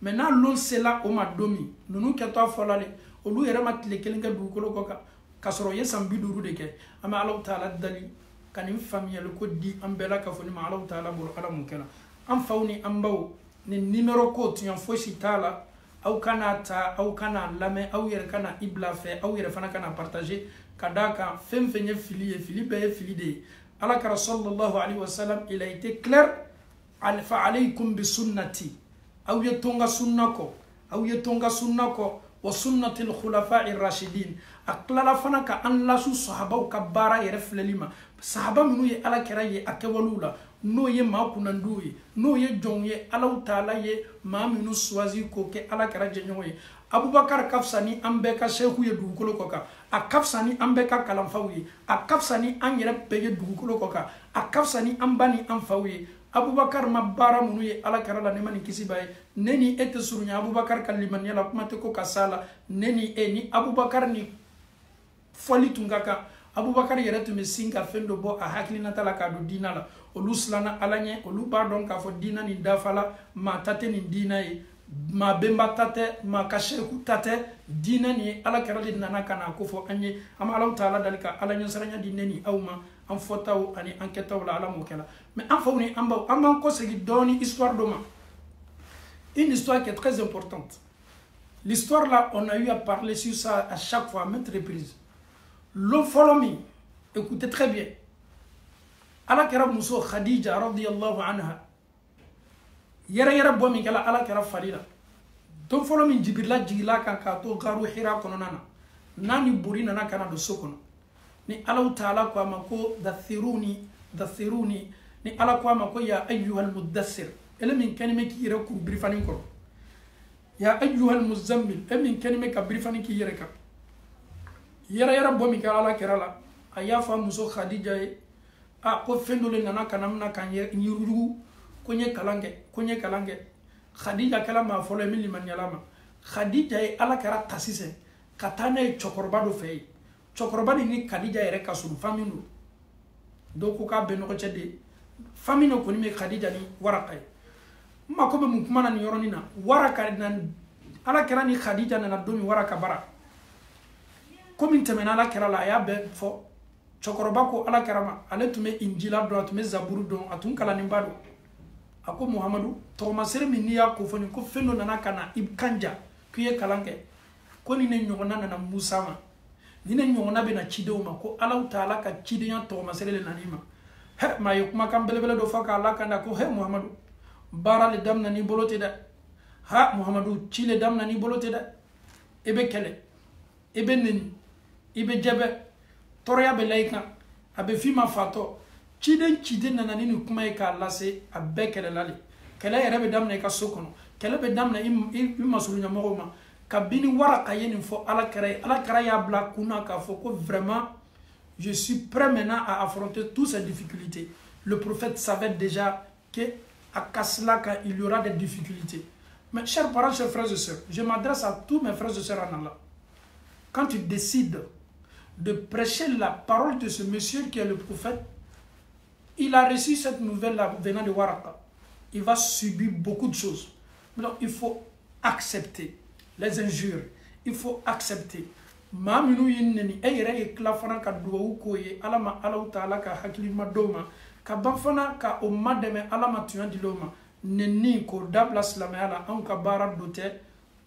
A: منا لول سلا أما دومي نونو كتوا فلالي أولو يرمت لكلنك دوكلو كوكا كسرو يسام بدورو ديك أما الله تعالى دلي كان يفهم يلقو دي أمبلا كفوني ما الله تعالى بقول على ممكنا am fawni ambaw ni numéro ko tiyan fosi tala au kana ta au kana lame au yer kana ibla fe au yer fana kana partager kadaka femfenye fili be fili de ala kara sallallahu alayhi wa sallam il a été clair fa alaykum bi sunnati au yetonga sunnako wa sunnati al khulafa'i ar-rashidin aklala fana ka an lasu sahaba ka bara yer flelima sahaba minu ye ala kara ye akewalula no ye ma kunandu ye no ye jong ye ala taala ye ma minu swazi ko ke ala kara jenyo ye abubakar kafsani ambe ka shehu ye dugukolo koka a kafsani ambe ka kalamfaw ye a kafsani an yere pege dugukolo koka a kafsani ambani amfaw ye abubakar mabara munu ye ala kara la nemani kisibaye neni ete surunya abubakar kaliman yala kuma te ko kasala neni ni abubakar ni foli tungaka abubakar yere tume singa fendo bo a hakli natala ka do dina la olu slana alanye olu pardon ka fo dina ni dafala ma tate ni dina yi ma bemba tate ma kasheku tate dina ni ala karali nana kana ko fo anye ama Allah taala dalika alanye saranya dineni awma am fotaw ani enquêtaw la ala mokela mais en fawni amba am ko segi doni histoire doma une histoire qui est très importante. L'histoire là on a eu à parler sur ça à chaque fois à maintes reprises. L'on follow me, écoutez très bien. Ala kera muso Khadija radiyallahu anha. Yera bomi kala ala kera farida. Don follow me Jibrila jigila kan ka to garu hira kono nana. Nani buri nana kana do sokono. Ni ala taala kwa mako dathiruni ni ala kwa mako ya ayyuhal mudaththir. Ele min kanime ki yere ku brifani ko. Ya ayyuhal muzammil, emin kanime ka brifani ki yere ka. Yera bomi kala ala kera la. Ayafa muso Khadija a ko fendole nana kanamna kan yirugu konye kalange Khadija kala ma folo min liman yalama Khadija e ala kara tasise katana e chokorba do fey chokorba ni Khadija ere kasulu faminu do ko ka beno ko cede famino ko ni me Khadija ni waraka ma ko be mu kuma na ni yoroni na waraka nan ala kara ni Khadija na do mi waraka bara ko min temena ala kara la ya be fo chokoroba ko ala karama ale tume injila do tume zaburu do atun kala nimbado ako muhammadu to masere minni ya ko foni ko fendo nana kana ibkanja kuye kalange ko ni ne nyogona na musa ma ni ne nyogona be na chido ma ko ala taala ka chidiya to masere le nanima he ma yukuma kam belebele do faka ala kana ko he muhammadu bara le damna ni bolote da ha muhammadu chile damna ni bolote da ebe kele ebe neni ebe jebe Toria belaika abe fima fato chiden nana nini kuma ka lase abe kele lali kele yere be damna ka sokono kele be damna masulu nya mogoma kabini waraka yeni fo ala kara ya bla kuna ka fo ko vraiment je suis prêt maintenant à affronter toutes ces difficultés. Le prophète savait déjà que à Kaslaka il y aura des difficultés. Mais chers parents, chers frères et sœurs, je m'adresse à tous mes frères et sœurs en Allah. Quand tu décides de prêcher la parole de ce monsieur qui est le prophète, il a reçu cette nouvelle-là venant de Waraka. Il va subir beaucoup de choses. Donc il faut accepter les injures. Il faut accepter. Maminu yinneni eyre e klafana ka duwa ko ye alama alaw taala ka hakli madoma ka ban fana ka o ma dɛmɛ ala ma tuɲa dil'o ma nenni k'o dabila silamɛya la anw ka baara do tɛ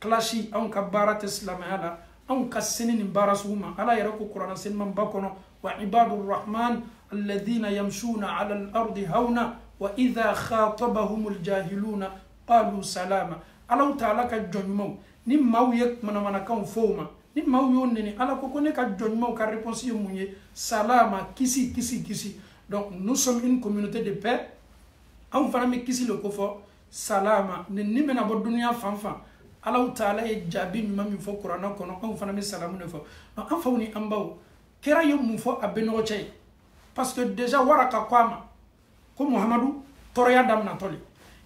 A: kilasi anw ka baara tɛ silamɛya la anw ka sini nin baara sugu ma ala yɛrɛ ko kuranɛ seliman ba kɔnɔ wa ibadu rahman alladhina yamshuna ala al-ardi hawna wa idha khatabahumul jahiluna qalu salama ala ta'ala ka jɔnɲumanw ni maaw ye manamanakanw fɔ o ma ni maaw y'o neni ala ko ne ka jɔnɲumanw ka réponse ye mun ye salama kisi kisi kisi. Donc nous sommes une communauté de paix. On va me kisi le kofo salama ne ni mena bo dunya fanfan Allah taala e jabi mi mami fo qur'ana kono on fana me salamu ne fo no an fawni ambaw kera yo mu fo abeno cey parce que déjà waraka kwama ko muhammadu toroya damna toli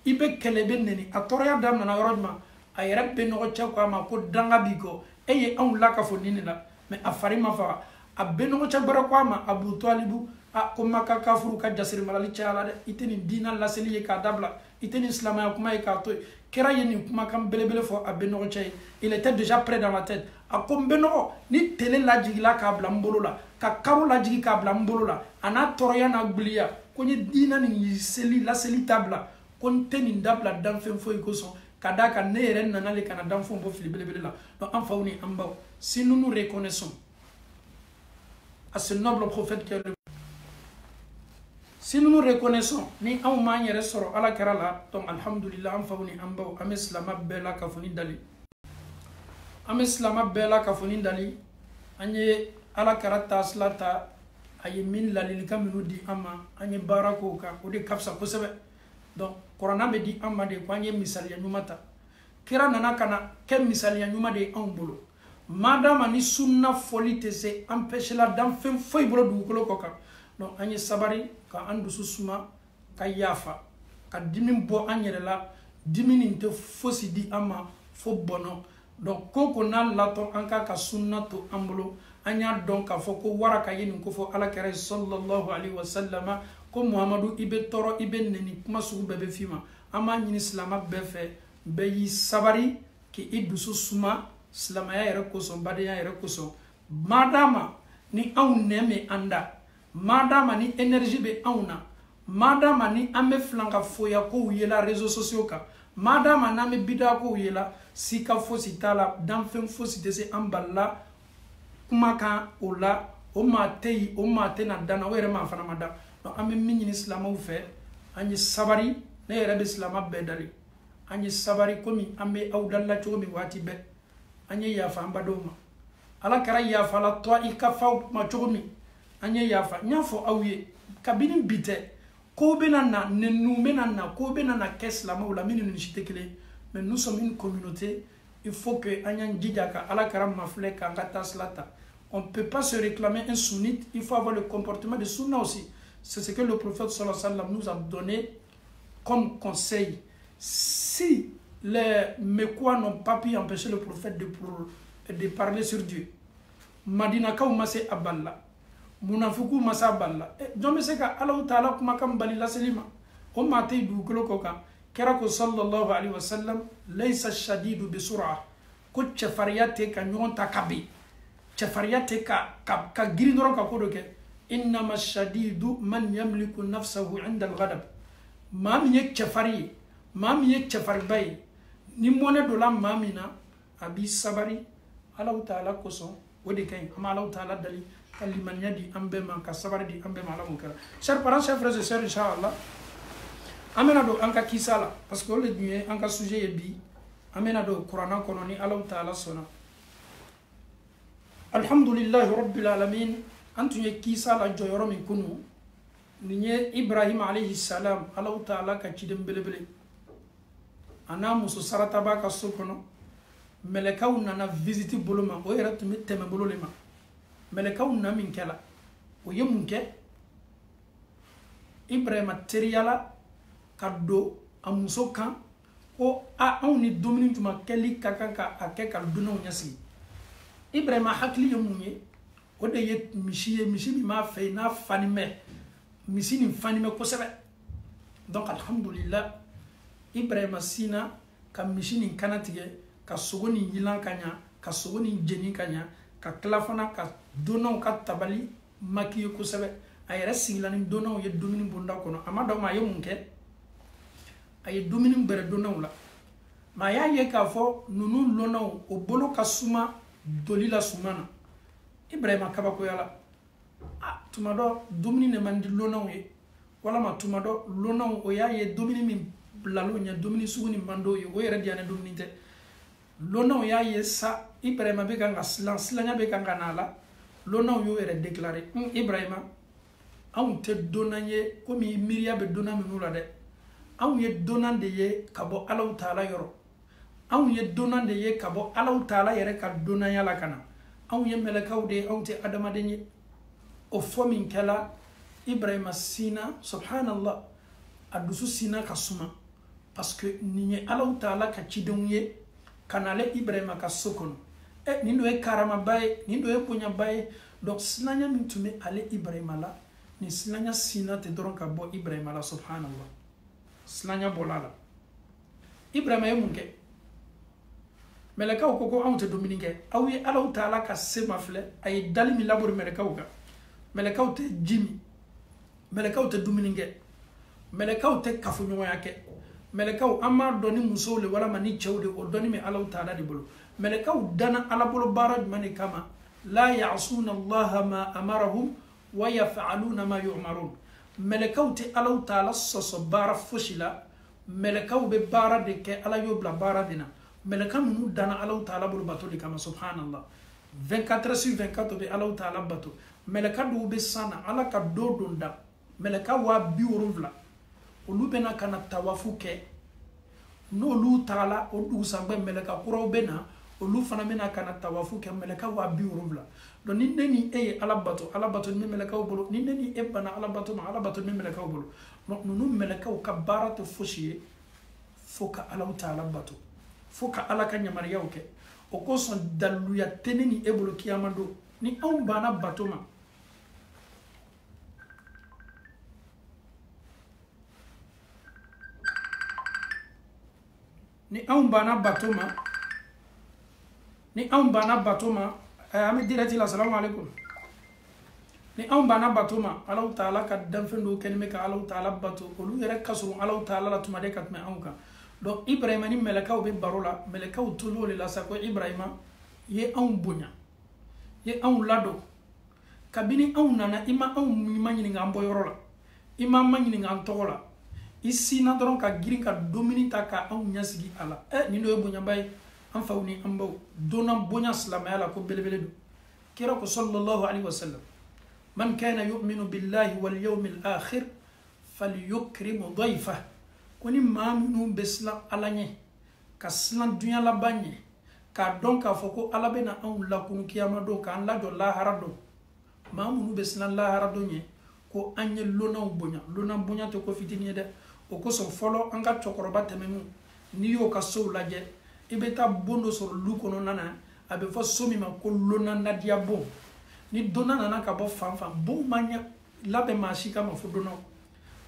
A: ibe kelebe neni a toroya damna na yorojma ay rabbe no cey kwama ko danga bigo eye on laka fo nini la mais afari ma fa abeno cey bara kwama abu talibu a ko maka kafuru ka jasir malali chala de iteni dina la seliye ka dabla iteni islamaya kuma e ka to kera yeni kuma kam belebele fo abeno cey il était déjà prêt dans la tête a ko beno ni tele la jigila ka bla mbolo la ka karo la jigi ka bla mbolo la ana toroya na gbliya ko ni dina ni seli la seli tabla ko teni dabla dan fen fo ko so kada ka ne ren na le kana dan fo bo fili belebele la donc en fawni ambaw si nous nous reconnaissons à ce noble prophète qui est si nous nous reconnaissons ni aw ma ñere soro ala karala donc alhamdulillah am fawni ambaw am islam bela ka funi dali am islam bela ka funi dali anye ala karata slata ay min lalil kaminu di ama anye barako ka o de kapsa ko sebe donc qur'an be di amma de ko anye misal ya nyumata kira nana kana ke misal ya nyuma de an bolo madama ni sunna folite se empêcher la dam fem foy bolo du ko ko ka donc anye sabari ka andu susuma ka yafa ka dimin bo anyere la diminin te fosi di ama fo bono donc koko na lato anka ka sunna to ambulo anya donc ka fo ko waraka yini ko fo ala kare sallallahu alaihi wasallama ko muhammadu ibe toro ibe neni kuma sugu bebe fima ama nyini islama befe be yi sabari ki idu susuma islama ya yere ko so bade ya yere ko so madama ni aun neme anda madama ni énergie be auna madama ni ame flanga foya ko yela réseaux sociaux ka madama na me bida ko yela sika fosi tala dan fen fosi dese amballa kuma kan ola o mate na dana were ma fana mada no ame minni islama u fe anyi sabari ne yere be islama be dali anyi sabari komi ame awdalla to mi wati be anyi ya fa ambadoma ala kara ya fa la to ikafa ma chomi anye yafa nyafo awye kabini bite ko benana nenu menana ko benana kesla maula mininu nchitekele mais nous sommes une communauté il faut que anyan djidjaka ala karam mafle ka ngata slata on peut pas se réclamer un sunnite il faut avoir le comportement de sunna aussi c'est ce que le prophète sallallahu alayhi wa sallam nous a donné comme conseil si les Mekwa n'ont pas pu empêcher le prophète de parler sur Dieu Madina ka umase aballa munafiku masaballa jombe seka Allah taala kuma kam balila selima o matay du ko ka kera ko sallallahu alaihi wasallam laysa shadidu bi sur'a ko chafariyate ka nyonta kabi chafariyate ka girinoro ka ko doke inma shadidu man yamliku nafsahu 'inda al-ghadab mam yek chafari mam yek chafar bay ni mone do la mamina abi sabari Allah taala ko so wodi kay ama Allah taala dali kaliman yadi ambema ka sabari di ambema la munkara chers parents chers frères et sœurs inchallah amena do anka kisala parce que le dieu anka sujet bi amena do qur'ana kono ni Allah taala sona alhamdulillah rabbil alamin antu ye kisala joyoro mi kunu ni ibrahim alayhi salam Allah taala ka cidem belebele ana muso sarata ba ka sokono melekaw nana visiter boloma o era tumi teme bololema melekaw na min kala o yemunke ibrahim teriala kaddo amuso kan ko a oni domini tuma keli kakaka akeka duno nyasi ibrahim hakli yemunye o de ye mishi mi ma fe na fanime misini fanime ko sebe donc alhamdulillah ibrahim sina ka mishini kanatige ka sogoni yilan kanya ka sogoni jeni kanya ka klafana ka donon ka tabali makiye ko sebe ayere sigilani donaw ye domini bunda kono amado ma ye munke ay domini bere donaw la ma ya ye ka fo nunu lonaw o bolo kasuma dolila sumana Ibrahima kabako yala tumado domini ne mandi lonaw ye wala ma tumado lonaw o ya ye domini min blalo nya domini suguni mando ye o yere diane domini te lonaw ya ye sa Ibrahima be kan silanya be kan kanala lonaw yo yere déclarer Ibrahima aw te donanye komi Miriya be dona minula de aw ye donande ye kabo Allah taala yoro aw ye donande ye kabo Allah taala yere ka donanya la kana aw ye melakaw de aw te adama de nye o fomin kala Ibrahima sina subhanallah adusu sina kasuma parce que ni Allah taala ka cidonye kanale Ibrahima ka sokono nindo e karama baye nindo e ponya baye donc silanya mintume ale Ibrahima la ni silanya sina te doron ka bo Ibrahima la subhanallah silanya bolala Ibrahima ye munke melakaw koko awte dominike awi Allah taala ka sema fle ay dalimi labor melakaw ga melakaw te jimi melakaw te dominike melakaw te kafunyo yake melakaw amma doni musole wala mani chewde o doni me Allah taala di bolo melakaw dana ala bolo barad mani kama la ya'suna Allah ma amarahum wa yaf'aluna ma yu'marun melakaw te Allah taala soso bara foshila melakaw be bara de ke ala yobla bara dina melakaw nu dana Allah taala bolo bato di kama subhanallah 24/24 be Allah taala bato melakaw do be sana ala ka dodonda melakaw wa biworuvla olu bena kana tawafu ke no lu taala o du sangbe melaka kuro bena olu fana bena kana tawafu ke melaka wa biurubla don ni neni e alabato ni melaka bolo ni neni e bana alabato ni melaka bolo no nunu melaka ka baratu foshiye foka ala taala bato foka ala kanya mariya oke o ko son daluya teneni e bolo kiyamando ni on bana bato ma ni an bana batoma ami dirati la salamu alaikum ni an bana batoma Allah taala ka danfendo kenme ka Allah taala bato olu yere kasuru Allah taala la tumade katme anka donc Ibrahima ni melakaw be barola melakaw tolole la sako Ibrahima ye an bonya ye an lado kabini an nana ima an manyini ngambo yorola ima manyini ngantola ici na doron ka girin ka domini ta ka an nyasigi ala ni no bonya bay an fawni an baw donam bonya salama ala ko belebele do kira ko sallallahu alaihi wasallam man kana yu'minu billahi wal yawmil akhir falyukrim dayfa koni mamnu besla alanye ka slan dunya la banye ka don ka foko ala bena an la kun kiyama do ka an la do la harado mamnu besla la harado nye ko anye lona bonya to ko fitini de o ko so folo anga chokoroba temenu ni yo ka so laje ibeta bondo so lu kono nana abe fo somi ma ko lona nadia bon ni dona nana ka bo fanfa bon manya labe mashika ma fo dono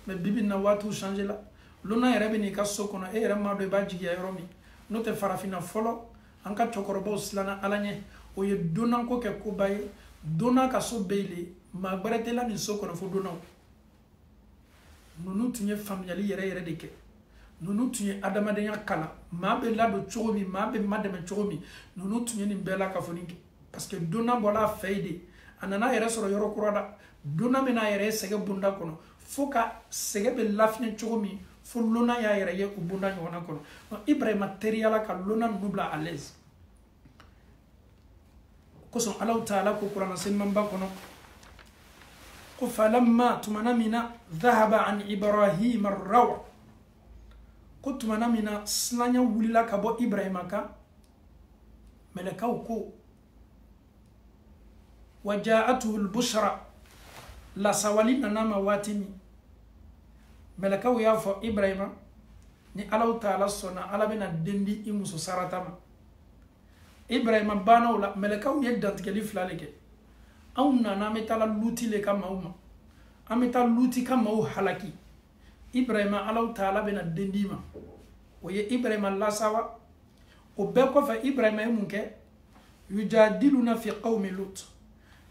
A: me bibi na watu changer la lona yere ni ka so kono e yere ma do ba jigi yoro mi no te farafina folo anga chokoroba slana alanye o ye dona ko ke ko baye dona ka so beile ma gbarete la ni so kono fo dono nunu tunye familiali yere de ke nunu tunye adamadenya kala ma be lado chomi ma be madame chomi nunu tunye ni bela ka fonike parce que dona bola feide anana yere soro yoro kurada dona mena yere sege bunda kono foka sege be lafine chomi fo lona ya yere ye ubunda nyona kono Ibrahima materiala ka lona nubla à l'aise ko son Allah taala ko Qur'an sen mamba kono فلما تمنمنا ذهب عن إبراهيم الروع قلت منمنا سنانيا وللا كبو إبراهيم كا ملكاو كو وجاءته البشرى لا سوالين نما واتني ملكاو يافو إبراهيم ni Allah taala sona ala bena dendi imuso saratama Ibrahima bana wala mlekaw yeddat ke liflaleke awna na metala luti le kama uma ameta luti kama u halaki Ibrahima Allah taala bena dendima o ye Ibrahima la sawa o be ko fa Ibrahima munke yujadiluna fi qaumi lut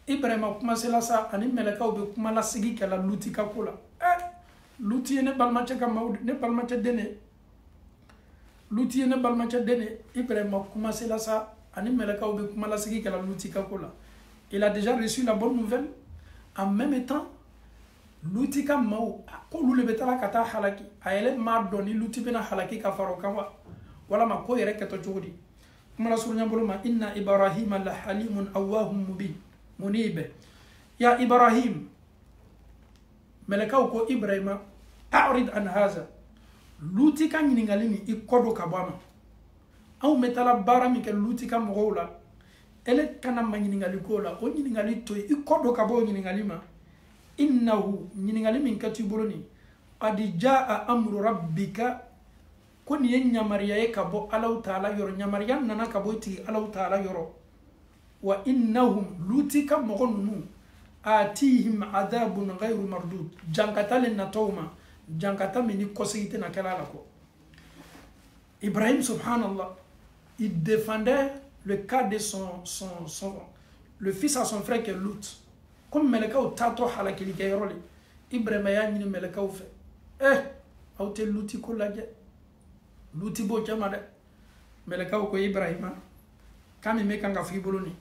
A: Ibrahim a commencé là ça ani melekaw be kuma la sigi kala luti ka kula luti ne balmacha ka maud ne balmacha dene luti ne balmacha dene Ibrahim a commencé là ça ani melekaw be kuma la sigi kala luti ka kula. Il a déjà reçu la bonne nouvelle en même temps luti ka mau ko lule betala kata halaki ayele ma doni luti bena halaki ka faro kanwa wala ma ko yere keto jodi kuma la surunya boluma inna ibrahima la halimun awahum mubin منيبه يا إبراهيم ملكاو إبراهيم أعرض عن هذا لوتي كان ينغاليني إكودو كباما أو متلا بارا ميك لوتي كان مغولا إلي كان ما ينغالي كولا أو ينغالي توي إكودو كبو ينغاليما إنه ينغالي من كتبروني قد جاء أمر ربك كون ينغماريا يكبو ألو تعالى يورو نغماريا نانا كبو تي ألو تعالى يورو وإنهم لوتك مغنون آتيهم عذاب غير مردود جانكتا لنتوما جانكتا مني كوسيتنا كلالكو. Ibrahim subhanallah il défendait le cas de le fils à son frère qui est Lut comme meleka o tato halakili gayroli Ibrahim ya ni meleka o fe awte luti ko laje luti bo jamade meleka ko Ibrahima kami me kanga fi boloni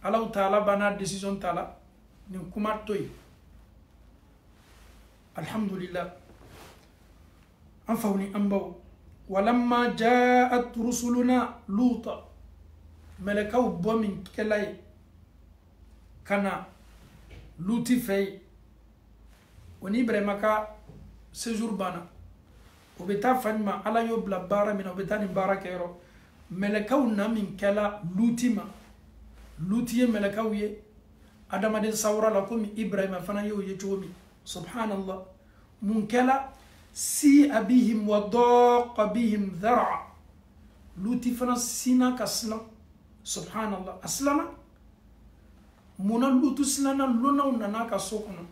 A: Allah Ta'ala bana décision Ta'ala ni kuma toy alhamdulillah anfawni ambaw walamma ja'at rusuluna luta malakaw bomin kelay kana luti fay woni Ibrahima ka séjour bana obeta fanma ala yobla bara min obeta ni barakero malakaw na min kala lutima lutiye melakaw ye adamaden sawra la komi Ibrahima fana yo ye chomi subhanallah munkala si abihim wa daqa bihim dhar'a luti fana sina kaslam subhanallah aslama muna lutu silana lona unana ka sokono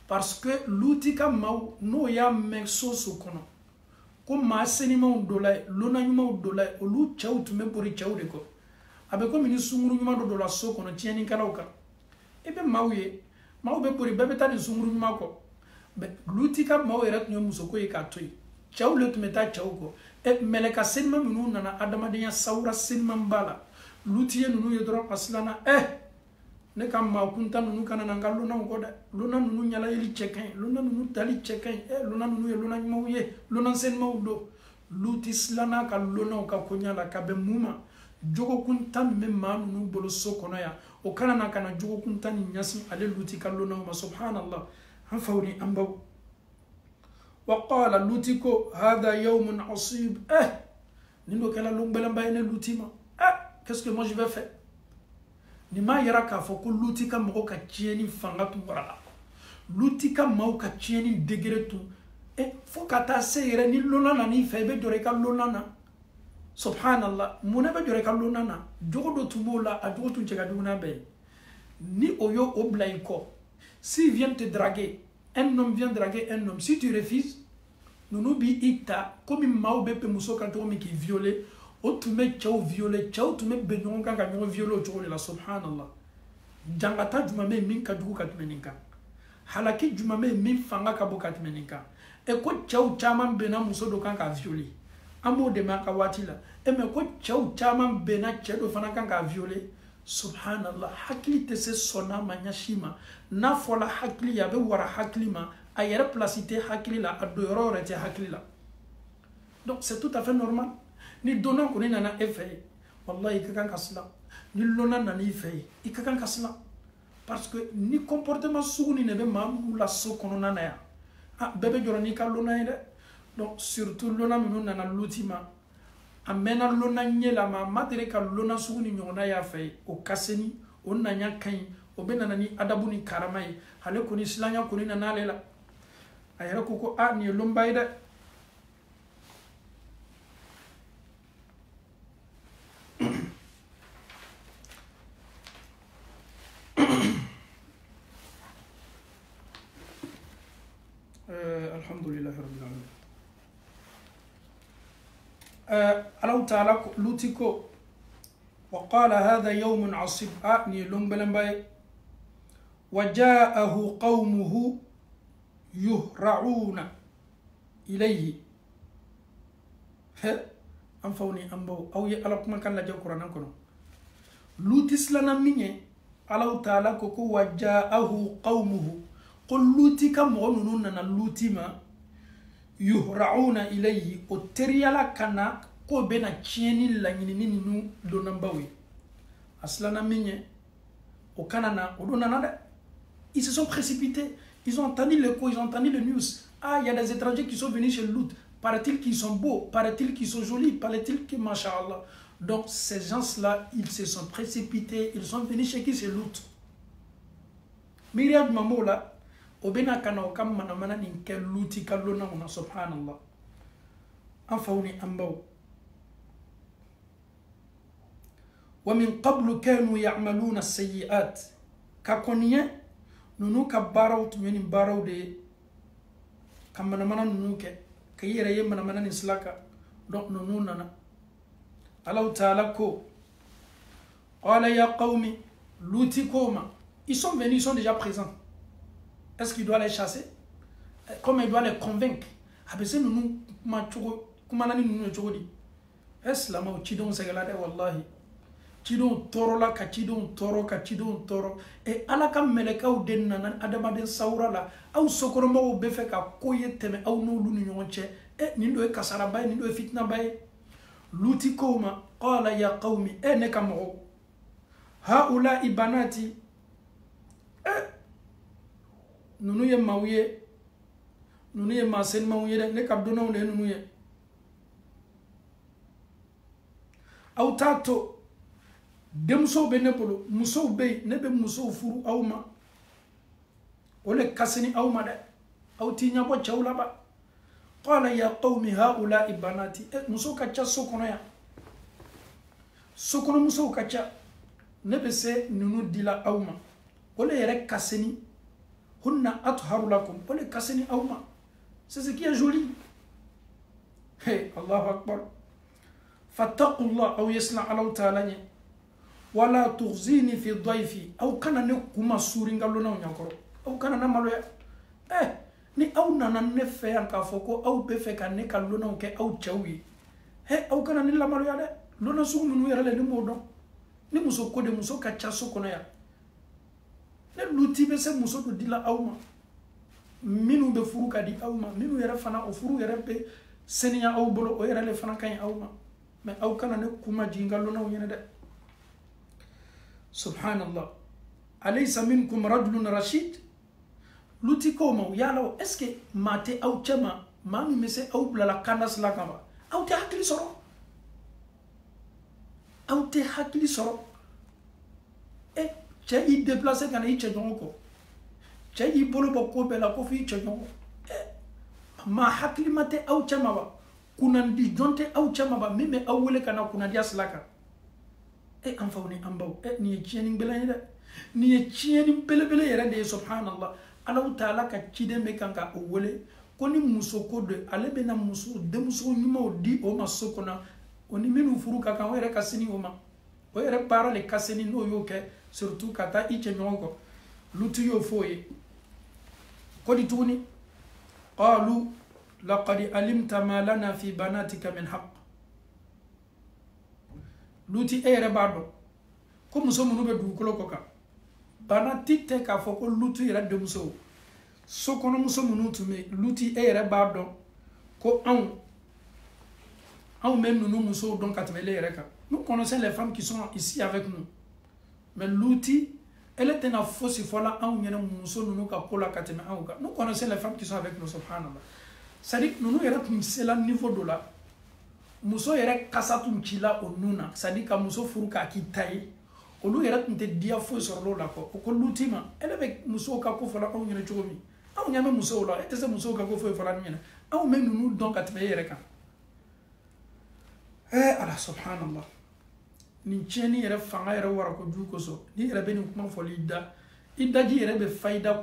A: parce que luti ka maw no ya mexo sokono ko ma senima ndolay lona nyuma ndolay olu chawtu me bori chawde ko abe ko mini sunguru nyuma do la soko no tieni kalauka ebe mawye mawbe pori bebe tani sunguru nyuma ko be lutika mawere tnyo musoko e katoi chawle tumeta chawko e meleka senma minu nana adama de saura senma mbala lutiye nunu yedro aslana ne kam ma kunta nunu kana nangallo na ngoda luna nunu nyala yeli cheken luna nunu tali cheken luna nunu ye luna mawye luna senma udo lutislana ka luna ka kunyala ka be muma jogo kuntan me manu bolo sokono ya o kana na kana jogo kuntan nyasi ale luti kallo ma subhanallah hafawni ambaw wa qala lutiko hada yawmun asib nindo kala lumbela mbayne lutima qu'est-ce que moi je vais faire ni ma yara ka fo ko lutika mo ka tieni fangatu wala lutika mau ka tieni degretu fo kata seyre ni lona na ni febe dore ka lona na subhanallah munaba jore kallo nana jogodo tumola a jogotu cega duguna be ni oyo oblaiko si vient te draguer un homme vient draguer un homme si tu refuses nous bi ita comme maube pe musoka to mi ki violer o tume chau violer chau tume benyon kan ka nyo violer o chole la subhanallah jangata juma me min ka dugu katmeninka halaki juma me min fanga ka bokat meninka e ko chau chama bena musodo kan ka violer amo de maka watila me ko chaw chama bena chedo fana kan ka violer subhanallah hakli te se sona manyashima na fola hakli ya be wara hakli ma ayere placité hakli la adoyoro rete hakli la donc c'est tout à fait normal ni donnant ko ni nana effet wallahi ka kan kasla ni lona nani effet ka kan kasla parce que ni comportement suguni ne be mamu la sokono nana ya bebe joroni ka lona ide donc surtout lona minu nana lutima amena lona nyela ma madre ka lona suguni nyona ya fay o kaseni o nanya kan o benana ni adabuni karamai hale ko ni silanya ko ni nana lela ayara ko ni lombayda alhamdulillah rabbil alamin Allah Ta'ala lutiko وقال هذا يوم عصيب ني لومبلمباي وجاءه قومه يهرعون إليه أنفوني أنبو أو يألق ما كان لجو قرآن كنو لوتس لنا مني الله تعالى كوكو وجاءه قومه قل لوتي كم غنوننا لوتي ما يهرعون إليه وتريالا كنا كو بنا تشيني لنيني نو دونمباوي أصلنا مني وكاننا ودوننا ils se sont précipités, ils ont entendu l'écho, ils ont entendu le news. Ah, il y a des étrangers qui sont venus chez Lut. Paraît-il qu'ils sont beaux, paraît-il qu'ils sont jolis, paraît-il que masha'Allah. Donc ces gens-là, ils se sont précipités, ils sont venus chez qui? Chez Lut. Myriad Mamoula, Obena kana okam manamana ninke Luti kalona una subhanallah. Anfauni ambaw. ومن قبل كانوا يعملون السيئات كاكونيه نونو كباراو تمني باراو دي كمنا منا نونو كي كيرا يمنا منا نسلاكا دونك نونو نانا الله تعالى كو قال يا قومي لوتي كوما ils sont venus, ils sont déjà présents. Est-ce qu'il doit les chasser? Comment il doit les convaincre? Abese nunu ma chogo kumanani nunu chogo di est la ma chidon segalade wallahi chidon toro la ka chidon toro e ala kam meleka u den nan adama den saura la au sokoro mo be fe ka koye teme au no lu ni nyonche e nindo e kasara bay nindo e fitna bay luti koma qala ya qaumi e ne kam o haula ibanati e nunu ye mawye nunu ye masen mawye de ne kabdono ne nunu ye au tato demso be ne polo muso be ne be muso furu awma wala kasini awma de aw tinya bo chawla ba qala ya qaumi haula ibanati muso kacha sokono ya sokono muso kacha ne be se nunu dila awma wala yere kasini hunna atharu lakum wala kasini awma c'est ce qui est joli hey Allahu akbar fattaqullah aw yasna ala ta'ala wala tughzini fi dhayfi aw kana ne kuma suri ngalo na nyakoro aw kana na malo ni aw nana ne fe anka foko aw be fe kan ne kallo na ke aw chawi aw kana ni la malo ya de lona su munu yara le ni modo ni muso ko de muso ka chaso kono ya ne luti be se muso do dila awma minu be furu ka di awma minu yara fana o furu yara be seniya aw bolo o yara le fana kan awma mais aw kana ne kuma jingalo na nyene de subhanallah alaysa minkum rajulun rashid luti komo yalo est-ce que mate aw chama mami mese aw blala kanas la kama aw te hakli soro e che i déplacer kana i chejonko che i bolo boko bela ko fi chejonko ma hakli mate aw chama ba kunandi jonte aw chama ba meme awule kana kunandi aslaka anfawni ambaw ni chiening belani ni chiening belebele yere de subhanallah Allah taala ka chide me kanka owole koni muso ko de alebe na muso de muso nyuma di o masoko na oni minu furu kaka were kasini o ma o yere para le kasini no yoke surtout kata iche nyongo lutu yo foye kodi tuni qalu laqad alimta ma lana fi banatika min haqq luti ere bado ko muso munu be dukolo koka bana titte ka foko lutu ere de muso so kono muso munu tume luti ere bado ko on même nous muso donc atmele ere ka nous connaissons les femmes qui sont ici avec nous mais luti elle était na fausse fola on yena muso nunu ka kola kateme auka nous connaissons les femmes qui sont avec nous subhanallah c'est-à-dire nous ere c'est la niveau de là muso yere kasatu mchila onuna sadika muso furuka kitai olu yere nte dia fo sorlo la ko lutima ele be muso ka ko fala on yene chomi aw nyame muso la etese muso ka ko fo fala nyene aw men nu donc atbe yere kan ala subhanallah ni cheni yere fanga yere wara ko du ko so ni yere be ni kuma fo lidda idda ji yere be faida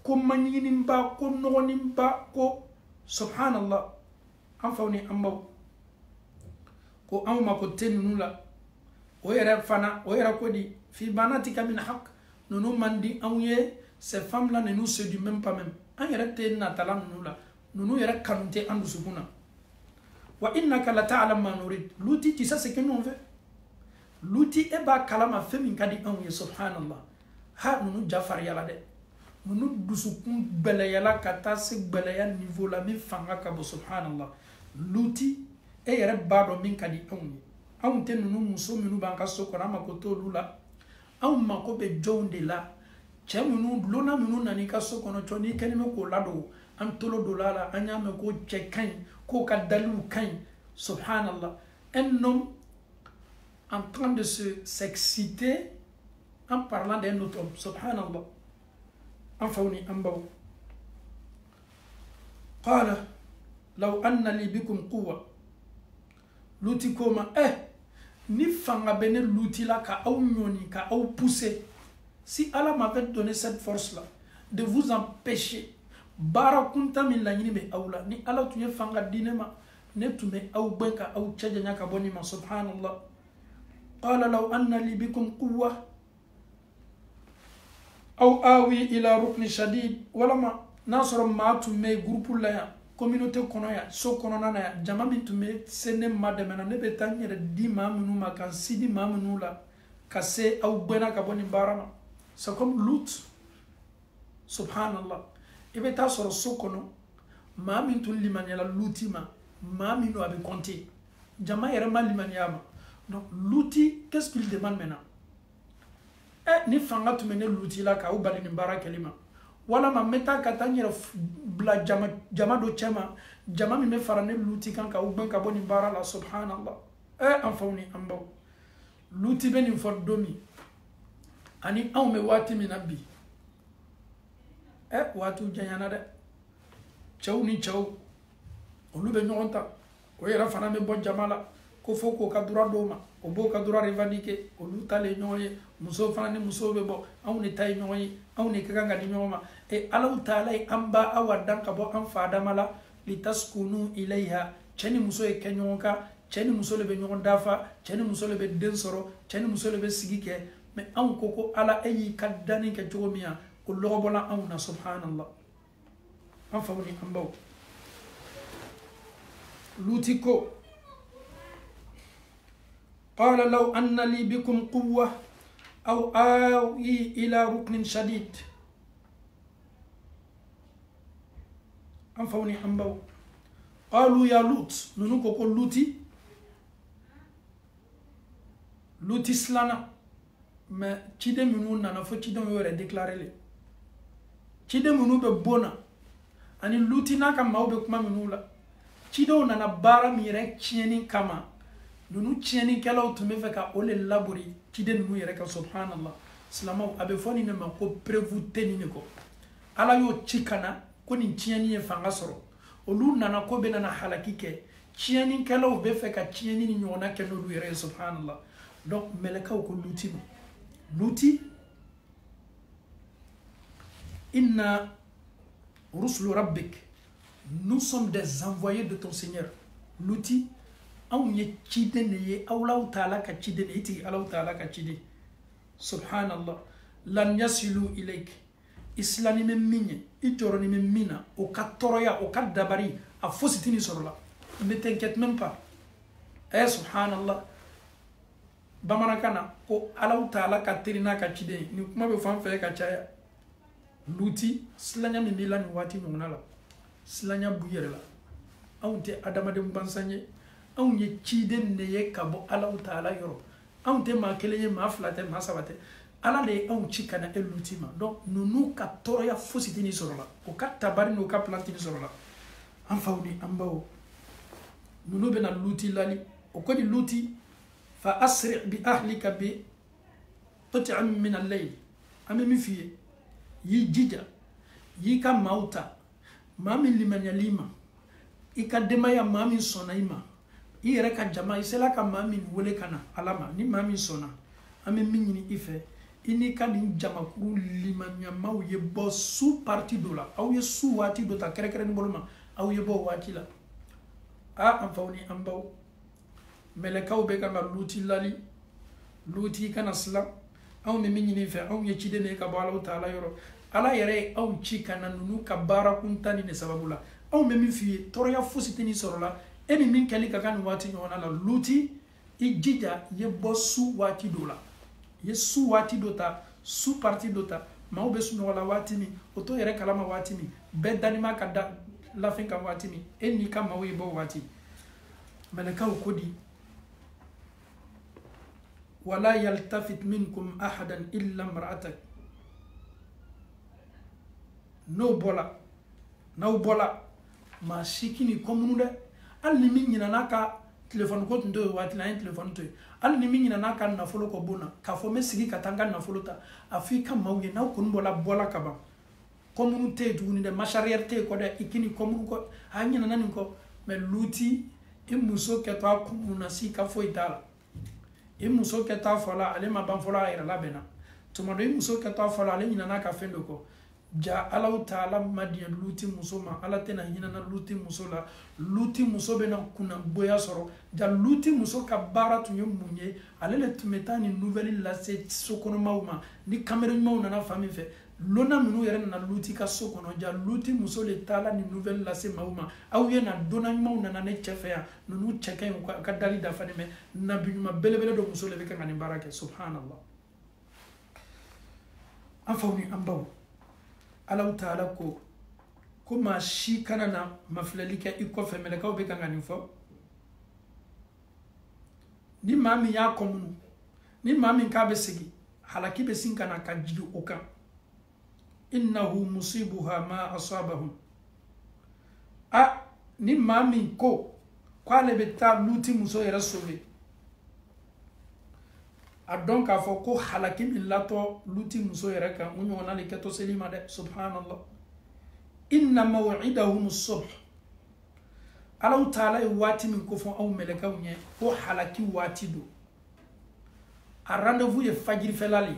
A: ko manini mba ko noni mba ko subhanallah afawni amma ko amma ko tenunu la o yere fana o yere ko di fi banatika min haqq nous mandi ces femmes là ne nous séduisent même pas même an yɛrɛ tɛ natala nunu la nunu yɛrɛ kanu tɛ an dusukun na wa innaka la ta'lam ma nurid luti tu sais ce que nous on veut luti e b'a kalama fɛn min ka di anw ye subhanallah ha nunu jafariyala dɛ nunu dusukun gbɛlɛyala ka taa se gbɛlɛya niveau la min fanga ka bon subhanallah luti e yɛrɛ b'a dɔn min ka di anw ye anw tɛ nunu muso minnu b'an ka so kɔnɔ an mako t'olu la anw mako bɛ jɔnw de la cɛ minnu lona minnu nana i ka so kɔnɔ cɔ n'i kɛlen bɛ k'o ladon an tolo don a la an y'a mɛn ko cɛ ka ɲi k'o ka daliw ka ɲi subhanallah un homme en train de s'exciter en parlant d'un autre homme subhanallah an faw ni an baw qala law anna li bikum quwwa luti koma ni fanga bene luti la ka aw ɲɔni ka aw pousser si Allah m'avait donné cette force là de vous empêcher bara kunta min laɲini bɛ aw la ni Allah tun ye fanga di ne ma ne tun bɛ aw bɛɛ ka aw cɛ janya ka bɔ nin ma subhanallah qala law anna li bikum quwwa aw awi ila rukni shadid walama n'a sɔrɔ maa tun bɛ groupe la yan communauté kɔnɔ yan so kɔnɔna na yan jama min tun bɛ se ne ma dɛmɛ na ne bɛ taa n yɛrɛ di maa minnu ma ka n sidi maa minnu la ka se aw bɛɛ ka bɔ nin baara ma c'est comme Lut subhanallah i bɛ taa sɔrɔ so kɔnɔ maa min tun limaniyala Luti ma maa min don a bɛ compter jama yɛrɛ ma limaniya ma donc Luti qu'est-ce qu'il demande maintenant ni fanga tun bɛ ne Luti la k'aw bali nin baara kɛli ma walama n bɛ taa ka taa n yɛrɛ bila jama dɔ cɛ ma jama min bɛ fara ne Luti kan k'aw gɛn ka bɔ nin baara la subhanallah an faw ni an baw Luti bɛ nin fɔ don min ani anw bɛ waati min na bi waatiw janyana dɛ cɛw ni cɛw olu bɛ ɲɔgɔn ta o yɛrɛ fana bɛ bɔ jama la ko fo k'o ka droit d'o ma o b'o ka droit revendiquer olu ta le ɲɔgɔn ye musow fana ni musow bɛ bɔ anw de ta ye ɲɔgɔn ye anw de ka kan ka di ɲɔgɔn ma Allahu taala ye an ba aw dan ka bɔ an fa dama la litaskunu ilayha cɛ ni muso ye kɛ ɲɔgɔn kan cɛ ni muso le bɛ ɲɔgɔn dafa cɛ ni muso le bɛ den sɔrɔ cɛ ni muso le bɛ sigi kɛ mais anw ko ala e y'i ka danni kɛ cogo min ya o lɔgɔbɔla anw na subhanallah an faw ni an baw Luti ko qala law anna li bikum quwwa aw awi ila ruknin shadid an faw ni an baw qalu ya Lut nunu ko Luti silana mais ciden minnu nana fo ciden yɛrɛ déclaré le ciden minnu bɛ bona ani Luti n'a ka maaw bɛ kuma minnu la cidenw nana baara min yɛrɛ tiɲɛni kama ninnu tiɲɛnikɛlaw tun bɛ fɛ ka o le labori ciden ninnu yɛrɛ ka subhanallah silamɛw a bɛ fɔ nin de ma ko prévu tɛ nin de kɔ ala y'o ci ka na ko nin tiɲɛni ye fanga sɔrɔ olu nana ko bɛ nana halaki kɛ tiɲɛnikɛlaw bɛ fɛ ka tiɲɛni ni ɲɔgɔnna kɛ n'olu yɛrɛ ye subhanallah donc mɛlɛkaw ko Luti ma Luti inna rusulu rabbik nous sommes des envoyés de ton Seigneur Luti anw ye ciden de ye Allahu taala ka ciden de iti Allahu taala ka ciden subhanallah lan yasilu ilayk islami men minye i joroni men mina o ka toroya o ka dabari a fositini sorola ne t'inquiète même pas subhanallah bamarakana ko Allahu taala ka terina ka ciden ni kuma be fan fe ka caya Luti silanya min bila ni wati ɲɔgɔnna la silanya bu yɛrɛ la anw tɛ adamaden bansan ye anw ye ciden de ye ka bɔ Allahu taala yɔrɔ anw tɛ maa kelen ye maa fila tɛ maa saba tɛ ala de ye anw ci ka na e Luti ma donc ninnu ka tɔɔrɔya fosi tɛ nin sɔrɔ la o ka tabari n'o ka planti nin sɔrɔ la an faw ni an baw ninnu bɛna Luti lali o ko di Luti fa asri bi ahlika bi qit'in min al-layl an bɛ min f'i ye y'i jija y'i ka maaw ta maa min limaniyali ma i ka denbaya maa min sɔnna i ma i yɛrɛ ka jama i sela ka maa min wele ka na ala ma ni maa min sɔnna an bɛ min ɲini i fɛ i n'i ka nin jamakuru limaniyamaw ye bɔ su parti dɔ la aw ye su waati dɔ ta kɛrɛkɛrɛnni bolo ma aw ye bɔ waati la an faw ni an baw mɛlɛkaw bɛ kan ka Luti lali Luti kana silan aw me min ni fe aw ye ci de ne ka bala taala yoro ala yere aw ci kana nunu ka bara kuntani ne sababula aw me min fi toroya fositini sorola eni min kali ka kan wati nyona la luti i jija ye bosu wati dola ye su wati dota su parti dota ma be su no la wati mi oto yere kala ma wati mi be danima ka da la fin ka wati mi eni ka ma we bo wati malaka ko di wala yaltafit minkum ahadan illa imra'atak no bola ma shikini komunu de al ni min nyina naka telephone ko ndo wati na telephone to al ni min nyina naka na folo ko bona ka fo mesigi katanga na folo ta afika mawye na ko bola kaba komunu te duni de masharier te ko de ikini komunu ko anyina nanin ko me luti imuso ke to akumuna si ka fo itala imuso ke ta fola ale ma ban fola ira labena tuma do imuso ke ta fola ale nyina naka fendo ko ja Allah taala madiya luti muso ma ala tena hina na luti muso la luti muso be na kuna boya soro ja luti muso ka bara tunye munye ale le tumetani nouvelle la se sokono mauma ni kamera mauna na fami fe lona minu yere na luti ka sokono ja luti muso le taala ni nouvelle la se mauma aw ye na dona mauna na ne chefea nunu cheke ka dali da fani me na binyuma belebele do muso le be kan ni barake subhanallah afawni ambaw Allah taala ko ma shi kana na maflali ka iko fe meleka be kan ngani fo ni mami ya komunu ni mami ka be sigi halaki be sin kana ka jidu okan innahu musibuha ma asabahum ni mami ko kwale be ta luti muso yera sobe donc a fo ko halaki min lato luti muso yera kan munyo na le keto selima de subhanallah inna maw'idahum as-subh Allah taala wati min ko fo aw meleka unye ko halaki wati do a rendez-vous ye fajiri felali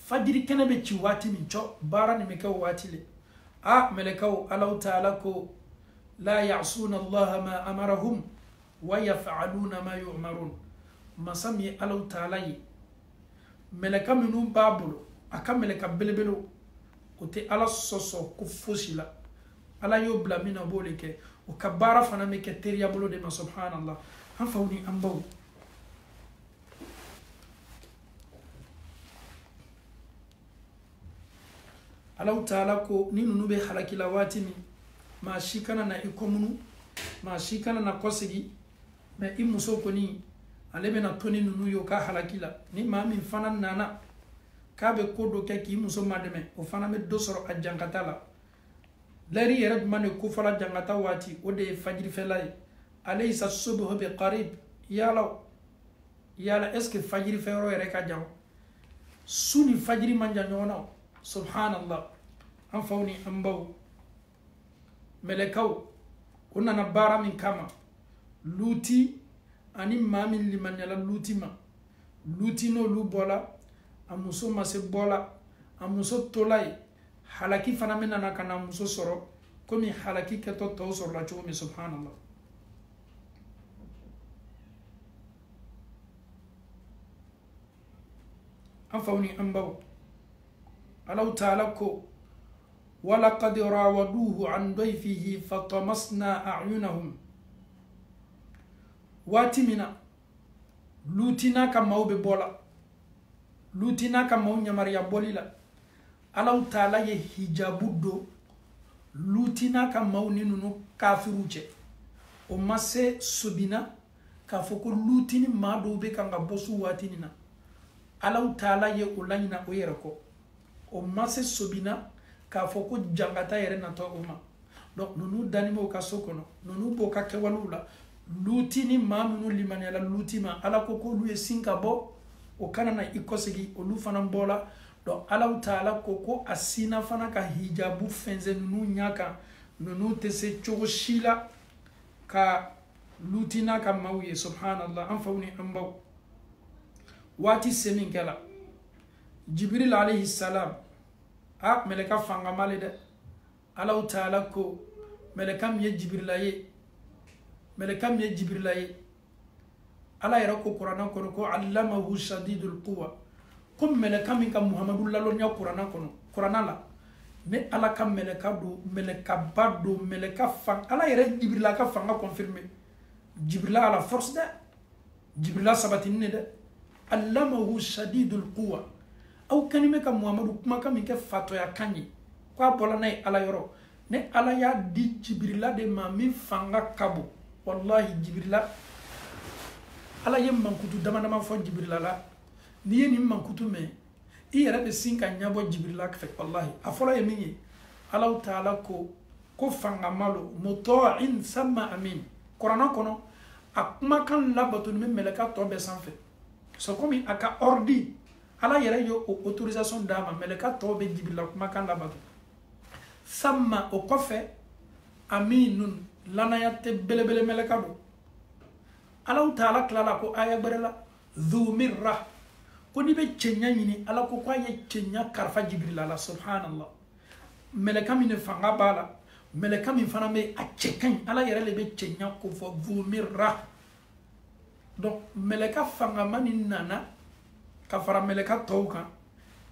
A: fajiri kene be ci wati min cho bara ni meka wati le meleka Allah taala ko la ya'suna Allah ma amarahum wa yaf'aluna ma yu'marun masami Allah taala yi meleka minu babulo aka meleka belebelo kote ala soso ko fosila ala yo blamina boleke o kabara fana me ke teriya bolo de ma subhanallah han fawni ambaw Allah taala ko ni nunu be halakila watimi ma shikana na ikomunu ma shikana na kosigi me imuso ko ni alebe na toni nunu yo ka halakila ni mami fana nana kabe kodo ke ki muso mademe o fana me dosoro a jankatala lari yere mane ko fala jankata wati o de fajiri felay alaysa subhu bi qarib yala est-ce que fajiri fero yere ka jaw suni fajiri manja nyona subhanallah an fawni ambaw melekaw kunana bara min kama luti ani mamin liman yala luti ma luti no lu bola amuso mase bola amuso tolay halaki fana menana kana muso soro komi halaki keto to soro la chomi subhanallah afawni ambaw Allah taala ko ولقد راودوه عن ضيفه فطمسنا أعينهم واتمنا لوتنا كما بولا لوتنا كما نمريا بوليلا الله تعالى يهجابودو لوتنا كما نينو كافروجه ومسه سبينا كافوكو لوتين ما دوبي كانغا بوسو واتيننا الله تعالى يولانينا ويركو ومسه سبينا ka foko jangata yere na to uma donc nunu danimo ka sokono nunu boka ke walula lutini mamunu limanela lutima ala koko lu yesinka bo o kana na ikosigi o lu fana bola donc ala taala koko asina fana ka hijabu fenze nunu nyaka nunu tese chogoshila ka lutina ka mawiye subhanallah an fawni ambaw wati semin kala jibril alayhi salam meleka fanga male de Allah taala ko melekam ye jibrilaye ala yara ko qur'an ko allamahu shadidul quwa comme meleka min ka muhammadu lalonya qur'ana la ne ala ka meleka do meleka bado meleka fan ala yere jibrila ka fanga confirmer jibrila ala force de jibrila sabatine de allamahu shadidul quwa aw kanime ka muhammadu kuma ka min ke fato ya kanyi kwa bola nay ala yoro ne ala ya di jibrila de ma min fanga kabo wallahi jibrila ala yem mankutu dama fo jibrila la ni yeni mankutu me i yere be sinka nyabo jibrila ka fe wallahi afola yeminye ala taala ko fanga malo muto'in sama amin qur'ana kono akuma kan labatu ni meleka to be sanfe so komi aka ordi ala yere yo autorisation dama meleka to be jibrila kuma kan labatu sama o kofe aminun lanayate belebele meleka do ala taala klala ko aya barela dhu mirra ko ni be cenya yini ala ko kwa ye cenya karfa jibril ala subhanallah meleka min fanga bala meleka min fana me a cekan ala yere le be cenya ko fo dhu mirra donc meleka fanga mani nana ka fara meleka tawka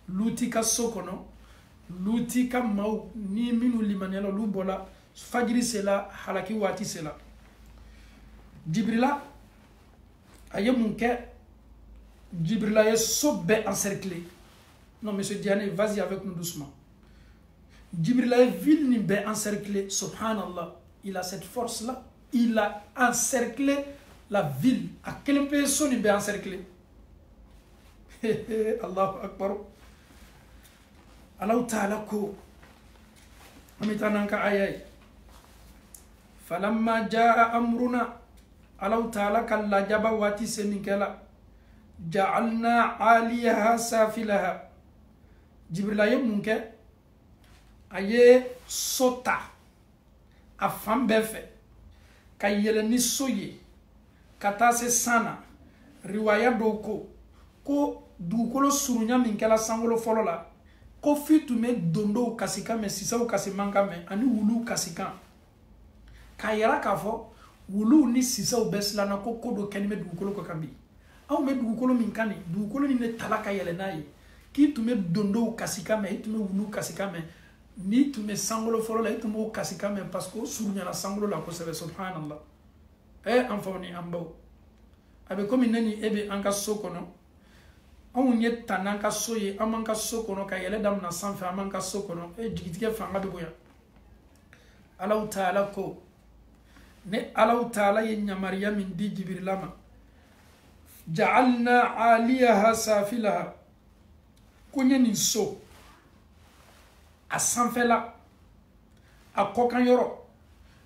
A: luti ka sokono luti ka mau ni minu limanela lu bola fajiri sela halaki wati sela jibrila aye munke jibrila est sobbe encerclé. Non monsieur Diane, vas-y avec nous doucement. Jibrila est ville ni be encerclé, subhanallah. Il a cette force là, il a encerclé la ville. À quelle personne il be encerclé? Allahu akbar. Allah ta'ala ko amitananka ayay falamma jaa amruna Allah ta'ala kalla jaba wati seninkela ja'alna 'aliyaha safilaha jibrila yemunke aye sota afan befe kayele ni soye kata se sana riwaya doko ko dukolo surunya minkela sangolo folo la ko fitume dondo kasika me sisa kasimanga me ani wulu kasika kayara kafo wulu ni sisa besla na ko kodo kenime dukolo ko kambi aw me dukolo min kani dukolo ni ne talaka yele nayi ki tume dondo kasika me tume wulu kasika me ni tume sangolo folo la tume kasika me parce que surunya la sangolo la ko sebe subhanallah amfoni ambo abe komi nani ebe anka sokono on y est tananka soye amanka sokono ka yele dam na sanfe amanka sokono jigitige fanga be boya Allah ta'ala ko ne Allah ta'ala ye nyamariya min di jibrilama ja'alna 'aliyaha safilaha kunye ni so a sanfela a kokan yoro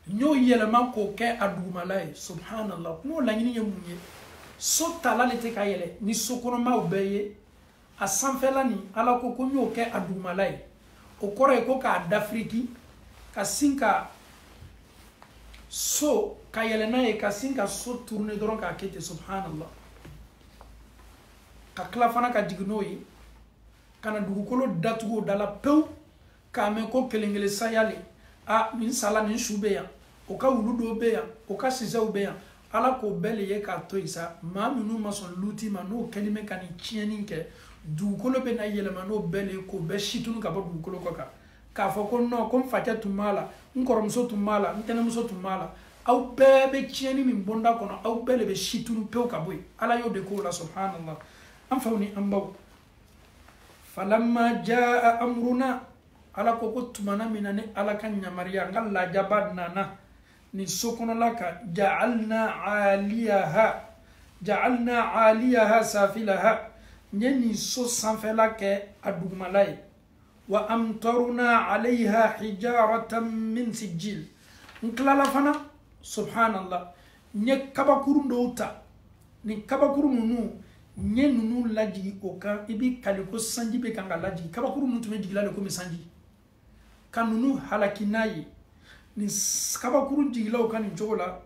A: nyo yelema ko ke adumalay subhanallah no la nyini yemunye so tala lete ka yele ni sokono ma obeye a sanfela ni ala ko ko nyo ke adumalay o kore ko ka d'Afrique ka sinka so ka yele na e ka sinka so tourner doron ka kete subhanallah ka klafana ka dignoyi kana dugukolo datugo dala pew ka men ko kelengele sayale a min sala ni shubeya o ka wuludo beya o ka sizaw beya ala ko bele ye ka to isa ma minu mason luti ma no kelime kan chieni ke dugukolo be na yelema no bele ko be shitunu ka bo dugukolo ko ka fo ko no ko mfata tumala nkoromso tumala ntenemuso tumala au bebe chieni min bonda kono au bele be shitunu pew ka boy ala yo de ko la subhanallah am fawni am baw falamma jaa amruna ala ko ko tumana minane ala kan nyamariya ngalla jabadna na ni sokono laka ja'alna 'aliyaha safilaha nyeni so sanfela ke adumalay wa amtarna 'alayha hijaratan min sijil nklala fana subhanallah nye kabakuru ndota ni kabakuru nunu nye nunu laji oka ibi kaliko sanji be kanga laji kabakuru nunu tume jigila le ko sanji kanunu halakinayi ni kabakuru jigila oka ni jola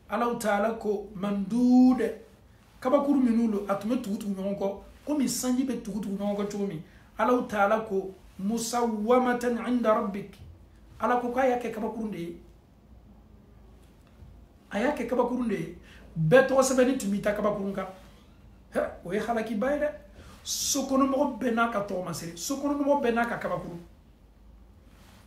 A: Allah ta'ala ko mandude kabakuru minulo atume tugutu nyonko ko mi sanji be tugutu nyonko chomi Allah ta'ala ko musawwamatan 'inda rabbik ala ko kaya ke kabakuru nde ayake kabakuru nde beto sebeni tumita kabakuru ka o ye halaki bayde sokono mo bena ka to masere sokono mo bena ka kabakuru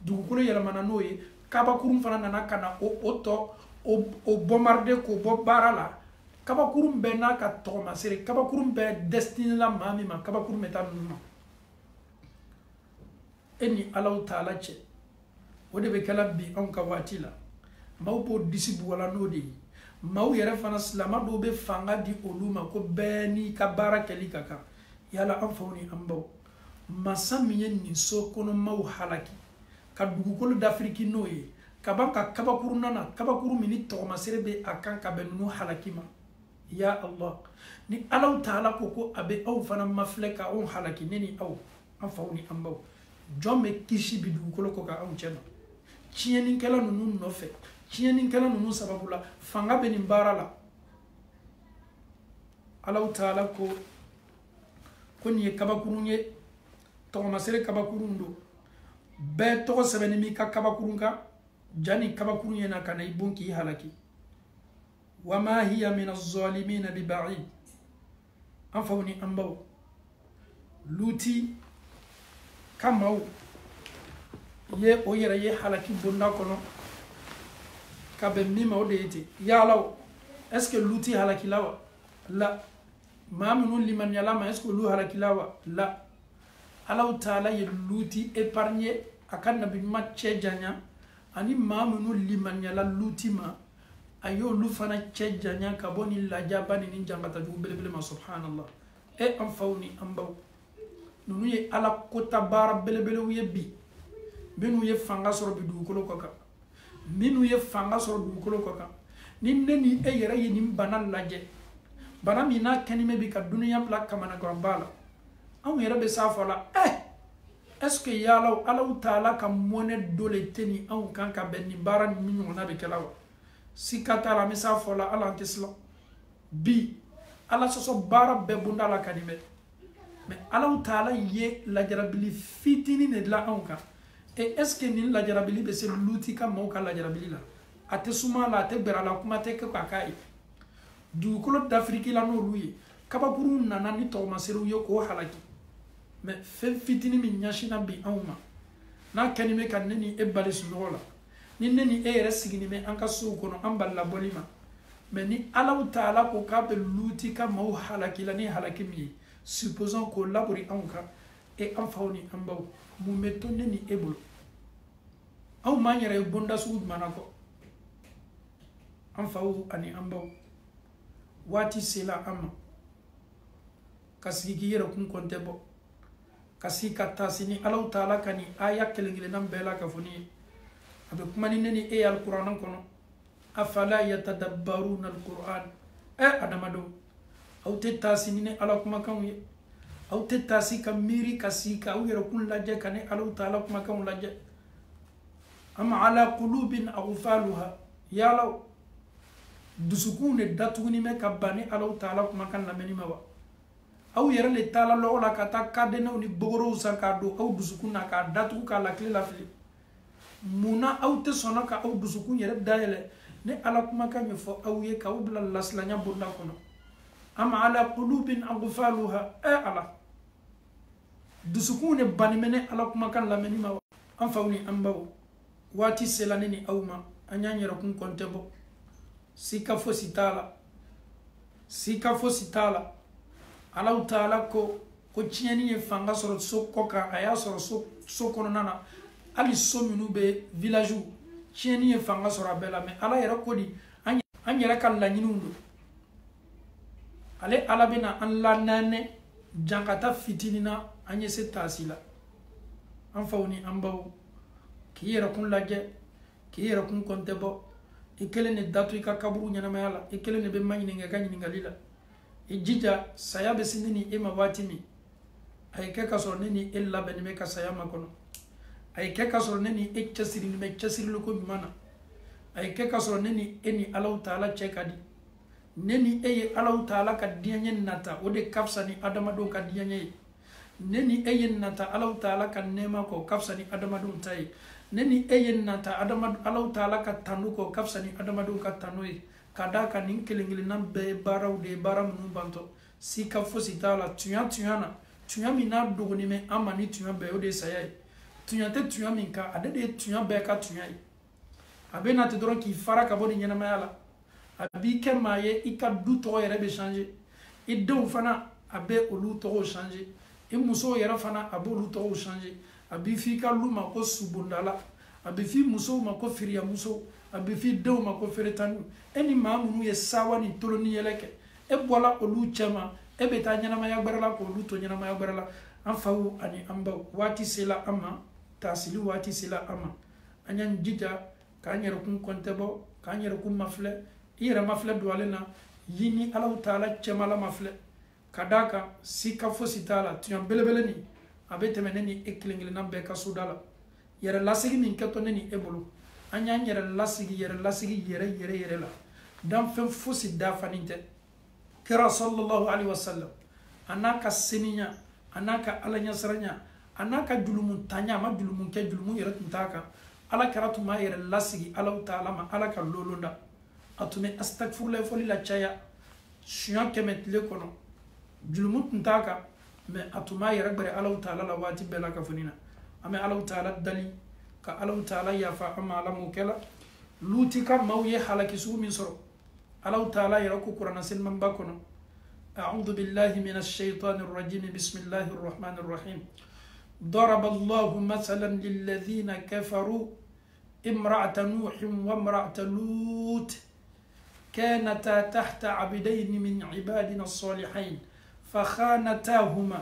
A: dugukolo yelamana no ye kabakuru fana nana kana o bombarder ko bo barala kabakuru bena ka to masere kabakuru be destiny la mami ma kabakuru meta numa eni Allah taala che wode be kala bi on ka watila mawbo disibu wala nodi maw yere fana slama do be fanga di oluma ko beni ka barakeli kaka yala an fawni ambaw masamiye ni sokono maw halaki ka dugukolo d'Afrique noye kabaka kabakuru nana kabakuru mini to masere be akan ka benu halakima ya Allah ni Allah taala ko abe aw fana mafleka on halaki neni aw an fawni ambaw jome kishi bi dugukolo ko ka aw chema chieni kala nunu no fe chieni kala nunu sababu la fanga be ni barala Allah taala ko ni kabakuru nye to masere kabakuru ndo be to sebeni mi ka kabakuru ka jani kabakuru nye na kana ibunki halaki wama hiya min az-zalimin bi ba'id afawni ambaw luti kamau ye o yera ye halaki bunda kono kabe mima o deete yalaw est-ce que luti halaki lawa la mamunu liman yalama est-ce que lu halaki lawa la Allah taala ye luti épargné akan nabi matche janya ani mamunu liman yala luti ma ayo lu fana che janya kaboni la jabani ni jangata du belebele ma subhanallah e am fawni ambaw nunu ye ala kota bara belebele wiye bi benu ye fanga soro bi dugukolo koka minu ye fanga soro dugukolo koka ni neni e yera ye nim banal laje bana mina kanime bi ka dunya bla kamana ko bala am yera be safola est-ce que yalaw Allah taala ka mone dole teni an kan ka benni bara ni minyo na be kelawa sikata la misa fola ala tisla bi ala soso bara be bunda la kanime mais Allah taala ye la jarabili fitini ne la anka et est-ce que ni la jarabili be se luti ka mo ka la jarabili la ate suma la te berala kuma te ka kai du kolo d'Afrique la no luye kabakuru nana ni to maseru yo ko halaki mais fe fitini min nyashina bi anuma na kanime kan neni e balis nola ni neni e resigini me anka so kono amballa bolima mais ni Allah taala ko ka be luti ka mo halaki la ni halaki mi supposons que labori anka e amfawni ambaw mu metto neni ebol aw manyere bonda suud manako amfaw ani ambaw wati sela amma kasigi yero kun konte bo kasi kata sini Allah taala kani aya kelengile nam bela ka foni abe kuma ni neni e alquran kono afala yatadabbaruna alquran adamado aw te tasini ne ala kuma kan ye aw te tasi ka miri kasi ka aw yero kun laje kane Allah taala kuma kan laje am ala qulubin aghfaluha ya law dusukune datuguni me kabani Allah taala kuma kan lameni mawa aw yere le taala lo la kata kadena ni bogoro sakado aw dusukuna ka datu ka la kle la fili muna aw te sona ka aw dusukun yere dayele ne ala kuma kan fo aw ye ka ubla laslanya bunda kono am ala qulubin aghfaluha ala dusukune banimene ala kuma kan lameni mawa am fawni ambaw wati selaneni awma anyanyera kun kontebo sika fo sitala Allah taala ko chieni ye fanga soro soko ka aya soro soko nana ali sominu be village chieni ye fanga soro bela me ala yera kodi anyera kan la nyinundo ale ala bena an la nane jankata fitinina anye se tasila an fawni ambaw ki yera kun laje ki yera kun kontebo ikele ne datu ka kaburu nyana mayala ikele ne be manyini nga kanyi ngalila ijija saya be sinini ema watimi ay ke kasor neni illa ben me ka saya makono ay ke kasor neni e chasiri me chasiri lo ko mana ay ke kasor neni eni Allah taala chekadi neni eye Allah taala ka dianye nata ode kafsani adama do ka dianye neni eye nata Allah taala ka nema ko kafsani adama do tai neni eye nata adama Allah taala ka tanu ko kafsani adama do ka tanoi kada ka nin kelengile nan be baraw de baram nu banto sika fo sitala tuyana tunya min n'a dogoni mɛ an ma ni tunya bɛɛ o de ye saya ye tunya tɛ tunya min kan ale de ye tunya bɛɛ ka tunya ye a bɛ na ten dɔrɔn k'i fara ka bɔ nin ɲɛnamaya la a b'i kɛ maa ye i ka du tɔgɔ yɛrɛ bɛ changer i denw fana a bɛ olu tɔgɔw changer i musow yɛrɛ fana a b'olu tɔgɔw changer a b'i f'i ka lu ma ko subondala a bɛ f'i musow ma ko firiyamuso a bɛ f'i denw ma ko feretanu e ni maa minnu ye sawa ni tolo ni yɛlɛ kɛ e bɔra olu cɛ ma e bɛ taa ɲɛnamaya gbɛrɛ la k'olu to ɲɛnamaya gbɛrɛ la an faw ani an baw waati sela an ma taasili waati sela an ma an y'an jija k'an yɛrɛkun kɔntɛ bɔ k'an yɛrɛkun mafilɛ i yɛrɛ mafilɛ don ale na yi ni alaw taala cɛmala mafilɛ ka d'a kan sika fosi t'a la tuɲa belebele nin a bɛ tɛmɛ ne ni e kelen kelenna bɛɛ ka soda la yɛrɛ lasigi min kɛtɔ ne ni e bolo an y'an yɛrɛ lasigi yɛrɛ la dan fɛn fosi dafanin tɛ kira sallallahu alaihi wasallam a n'a ka seniya a n'a ka ala ɲɛsiranya a n'a ka julumuntanya a ma julumun kɛ julumu yɛrɛ tun t'a kan ala kɛra tun b'a yɛrɛ lasigi alaw taala ma ala ka lolonda a tun bɛ astagfirullah fɔli la caya siɲɛ 100 tile kɔnɔ julumu tun t'a kan mɛ a tun b'a yɛrɛ gbɛrɛ alaw taala la waati bɛɛ la ka fɔ nin na an bɛ alaw taala dali ka alaw taala yafa an ma ala m'o kɛ la luti ka maaw ye halaki sugu min sɔrɔ alaw taala yɛrɛ ko kuranna selimanba kɔnɔ أعوذ بالله من الشيطان الرجيم بسم الله الرحمن الرحيم ضرب الله مثلا للذين كفروا امرأة نوح وامرأة لوط كانتا تحت عبدين من عبادنا الصالحين فخانتاهما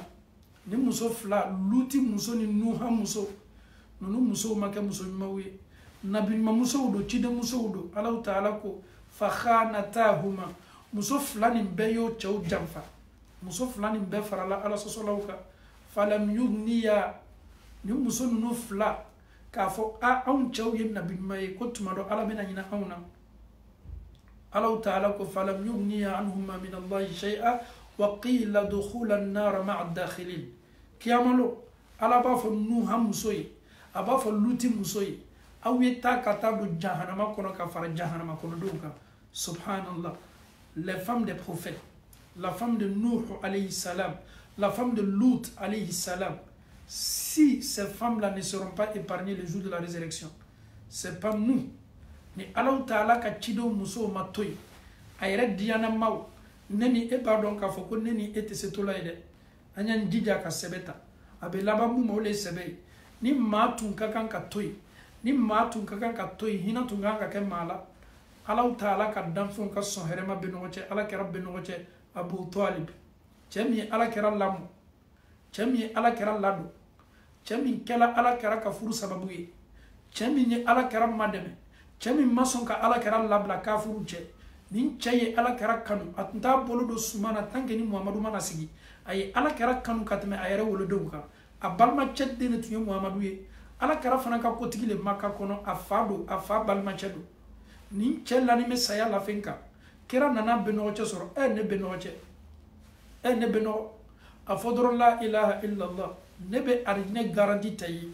A: نمسو فلا لوط مسو نوح مسو نونو مسو مكا مسو موي نبي مسو دو تشيد مسو دو الله تعالى كو فخانتاهما muso fila nin bɛɛ y'o cɛw janfa muso fila nin bɛɛ farala ala sɔsɔlaw kan falam yugniya ni muso ninnu fila k'a fɔ anw cɛw ye nabi ɲuman ye ko tuma dɔ ala bɛna ɲina anw na alaw taala ko falam yugniya anhuma min allahi shay'a wa qila dukhula an-nar ma'a ad-dakhilin kiyamalo ala b'a fɔ nuha muso ye a b'a fɔ luti muso ye aw ye taa ka taa don jahanama kɔnɔ ka fara jahanama kɔnɔdenw kan subhanallah les femmes des prophètes, la femme de Nuh alayhi salam, la femme de Lut alayhi salam, si ces femmes-là ne seront pas épargnées le jour de la résurrection, c'est pas nous. Ni Allah Ta'ala ka chido muso matoy, ayre diana maw, neni e pardon ka foko neni ete setola ide, anyan jija ka sebeta, abe labamu maule sebe, ni matun kakan ka toy, ni matun kakan ka toy, hina tunga ka ke mala, alaw taala ka danfɛnw ka sɔn hɛrɛma bɛ ɲɔgɔn cɛ ala kɛra bɛ ɲɔgɔn cɛ abu talib cɛ min ye ala kɛra lamɔ cɛ min ye ala kɛra ladon cɛ min kɛla ala kɛra ka furu sababu ye cɛ min ye ala kɛra madɛmɛ cɛ min ma sɔn ka ala kɛra labila k'a furu cɛ nin cɛ ye ala kɛra kanu a tun t'a bolo don suma na tant que ni muhamadu mana sigi a ye ala kɛra kanu ka tɛmɛ a yɛrɛ wolodenw kan a balimacɛ den de tun ye muhamadu ye ala kɛra fana ka kotigi le maka kɔnɔ a fa don a fa balimacɛ don ni cɛ lani bɛ saya lafen kan kira nana bɛnɔgɔcɛ sɔrɔ ne bɛnɔgɔcɛ ne bɛnɔgɔ a fɔ dɔrɔn la ilaha illallah ne bɛ arijinɛ garanti ta ye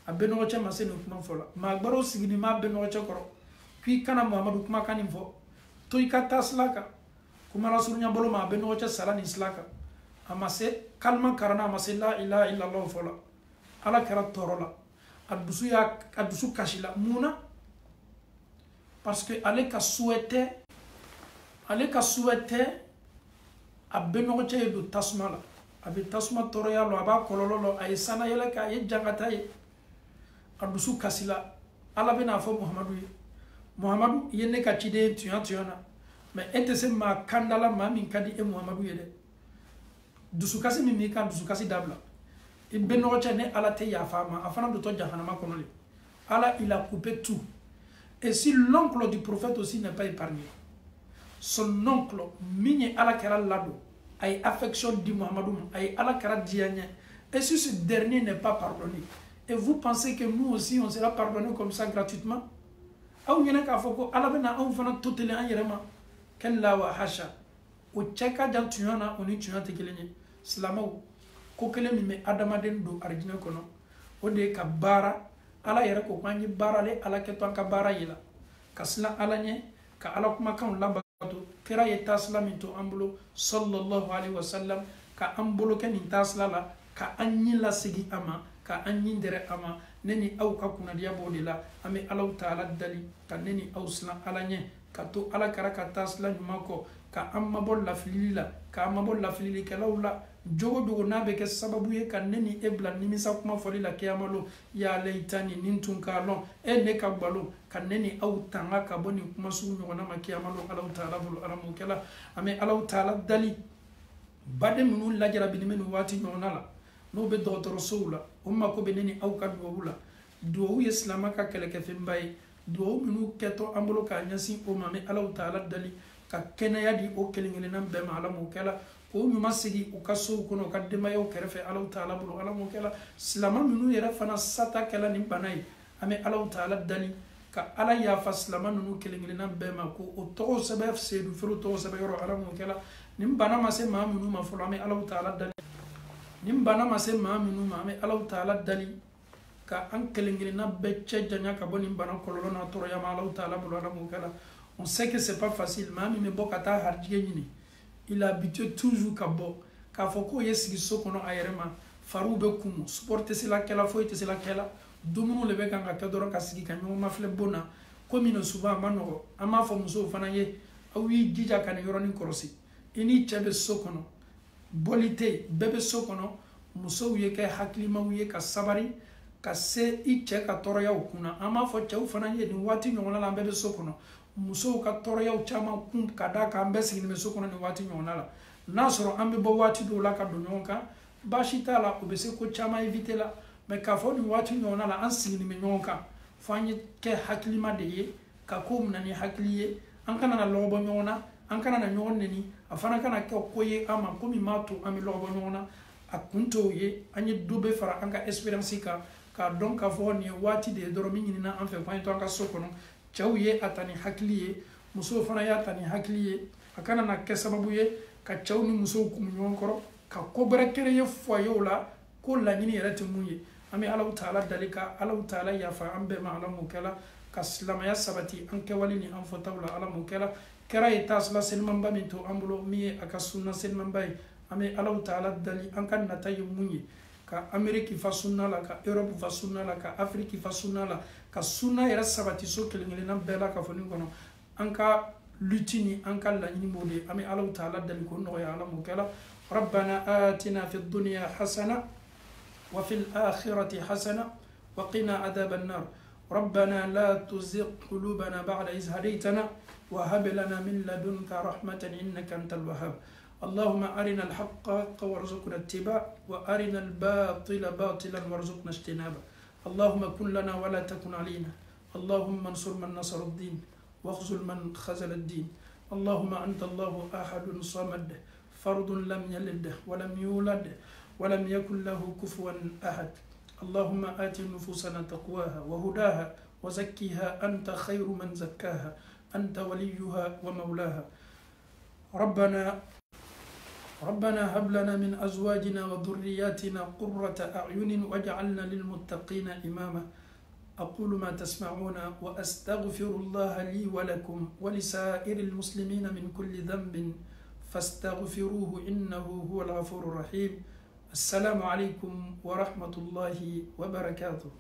A: a bɛnɔgɔcɛ ma se nin kuma fɔ la maa gbɛrɛw sigini ma bɛnɔgɔcɛ kɔrɔ k'i kana muhamadu kumakan nin fɔ to i ka taa sila kan kuma la surunya bolo ma a bɛnɔgɔcɛ sala nin sila kan a ma se kalima karana a ma se la ilaha illallah fɔ la ala kɛra tɔɔrɔ la a dusu kasi la mun na parce que ale ka souhaité a bɛnɔgɔcɛ ye don tasuma la a bɛ tasuma tɔɔrɔya la a b'a kɔlɔlɔ la a ye sanayɛlɛ kɛ a ye jankata ye a dusu kasi la ala bɛna fɔ muhamadu ye muhamadu i ye ne ka ciden tuɲa na mais e tɛ se maa kandala maa min ka di e muhamadu ye dɛ dusukasi min b'i kan dusukasi dabila i bɛnɔgɔcɛ ne ala tɛ yafa ma a fana dotɔ jahanama kɔnɔ de ala il a coupé tout. Et si l'oncle du prophète aussi n'est pas épargné, son oncle, Mini Alakara Lado, a affection du Mohamedou, a Alakara Diagne, et si ce dernier n'est pas pardonné, et vous pensez que nous aussi on sera pardonné comme ça gratuitement? Aou Yenaka Foko, Alabena, on va tout les Ayerema, Kella wa Hasha, ou Tcheka Jantuana, on est tuant Tekelene, Slamo, Kokele Mime Adamaden do Arjina Kono, Ode Kabara. ala yɛrɛ ko k'an ye baara le ala kɛ to an ka baara ye la ka sila ala ɲɛ ka ala kumakanw labato kira ye taasila min to an bolo sallallahu alaihi wasallam ka an bolo kɛ nin taasila la ka an ɲi lasegi a ma ka an ɲi dɛrɛ a ma ne ni aw ka kunnadiya b'o de la an bɛ Alahu Taala dali ka ne ni aw siran Ala ɲɛ ka to Ala kɛra ka taasila ɲuman kɔ ka an mabɔ lafilili la ka an mabɔ lafililikɛlaw la jogo jogo n'a bɛ kɛ sababu ye ka ne ni e bila nimisa kuma fɔli la kiyama lo ya layitani nin tun k'a lɔn e ne ka gbalo ka ne ni aw tanga ka bɔ nin kuma sugu ɲɔgɔnna ma kiyama lo Alahu Taala bolo Ala m'o kɛla an bɛ Alahu Taala dali baden minnu lajarabini bɛ nin waati ɲɔgɔnna la n'o bɛ dɔgɔtɔrɔsow la o mako bɛ ne ni aw ka duwawu la duwawu ye silamɛ ka kɛlɛkɛfɛnba ye duwawu minnu kɛtɔ an bolo k'a ɲɛsin o ma an bɛ Alahu Taala dali ka kɛnɛya di o kelen kelenna bɛɛ ma Ala m'o kɛla k'o ɲuman segi u ka sow kɔnɔ u ka denbayaw kɛrɛfɛ Alahu Taala bolo Ala m'o kɛla silamɛ minnu yɛrɛ fana sata kɛla nin bana ye an bɛ Alahu Taala dali ka Ala yafa silamɛ ninnu kelen kelenna bɛɛ ma ko o tɔgɔ sɛbɛn Seydou Fero tɔgɔ sɛbɛn yɔrɔ Ala m'o kɛla nin bana ma se maa minnu ma fɔlɔ an bɛ Alahu Taala dali nin bana ma se maa minnu ma an bɛ Alahu Taala dali ka an kelen kelenna bɛɛ cɛ janya ka bɔ nin bana kɔlɔlɔ n'a tɔɔrɔya ma Alahu Taala bolo Ala m'o kɛla on sait que c'est pas facile maa min bɛ bɔ ka taa harijigɛ ɲini il a habitué toujours ka bɔ k'a fɔ k'o ye sigi so kɔnɔ a yɛrɛ ma fariw bɛ kumu sport tɛ se la kɛla foyi tɛ se la kɛla dumuniw de bɛ kan ka kɛ dɔrɔn ka sigi ka ɲɔgɔn mafilɛ bon na komi no souvent a ma nɔgɔ an b'a fɔ musow fana ye aw y'i jija ka nin yɔrɔnin kɔlɔsi i ni cɛ bɛ so kɔnɔ bɔli tɛ yen bɛɛ bɛ so kɔnɔ musow ye kɛ hakilimaw ye ka sabari ka se i cɛ ka tɔɔrɔyaw kunna an b'a fɔ cɛw fana ye nin waati ɲɔgɔnna la an bɛɛ bɛ so kɔnɔ musow ka tɔɔrɔyaw caman kun ka d'a kan an bɛɛ sigilen bɛ so kɔnɔ nin waati ɲɔgɔnna la n'a sɔrɔ an bɛ bɔ waati dɔw la ka don ɲɔgɔn kan baasi t'a la o bɛ se ko caman éviter la mais k'a fɔ nin waati ɲɔgɔnna la an sigilen bɛ ɲɔgɔn kan fo an ye kɛ hakilima de ye ka ko minɛ ni hakili ye an kana na lɔgɔbɔ ɲɔgɔn na an kana na ɲɔgɔn nɛni a fana kana kɛ ko ye an ma ko min b'a to an bɛ lɔgɔbɔ ɲɔgɔn na a kun t'o ye an ye dɔ bɛ fara an ka expérience kan k'a dɔn k'a fɔ nin ye waati de ye dɔrɔn min ɲinina an fɛ ko an ye to an ka so kɔnɔ cɛw ye a ta ni hakili ye musow fana y'a ta ni hakili ye a kana na kɛ sababu ye ka cɛw ni musow kun ɲɔgɔn kɔrɔ ka ko bɛrɛ kɛrɛ ye foyew la ko laɲini yɛrɛ tɛ mun ye an bɛ Alahu Taala dali ka Alahu Taala yafa an bɛɛ ma Ala m'o kɛla ka silamɛya sabati an kɛwale ni an fɔtaw la Ala m'o kɛla kɛra ye taasila selimanba min to an bolo min ye a ka sunna selimanba ye an bɛ Alahu Taala dali an ka nata ye mun ye ka Amérique fa sunna la ka Europe fa sunna la ka Afrique fa sunna la ka sunna yɛrɛ sabati so kelen kelenna bɛɛ la ka fɔ nin kɔnɔ an ka lutte ni an ka laɲini b'o de an bɛ Alahu Taala dali ko nɔgɔya Ala m'o kɛla ربنا آتنا في الدنيا حسنة وفي الآخرة حسنة وقنا عذاب النار ربنا لا تزغ قلوبنا بعد إذ هديتنا وهب لنا من لدنك رحمة إنك أنت الوهاب اللهم أرنا الحق حقا وارزقنا اتباعه وأرنا الباطل باطلا وارزقنا اجتنابه اللهم كن لنا ولا تكن علينا اللهم انصر من نصر الدين واخذل من خذل الدين اللهم أنت الله أحد صمد فرد لم يلد ولم يولد ولم يكن له كفوا أحد اللهم آت نفوسنا تقواها وهداها وزكيها أنت خير من زكاها أنت وليها ومولاها ربنا هب لنا من أزواجنا وذرياتنا قرة أعين واجعلنا للمتقين إماما أقول ما تسمعون وأستغفر الله لي ولكم ولسائر المسلمين من كل ذنب فاستغفروه إنه هو الغفور الرحيم السلام عليكم ورحمة الله وبركاته.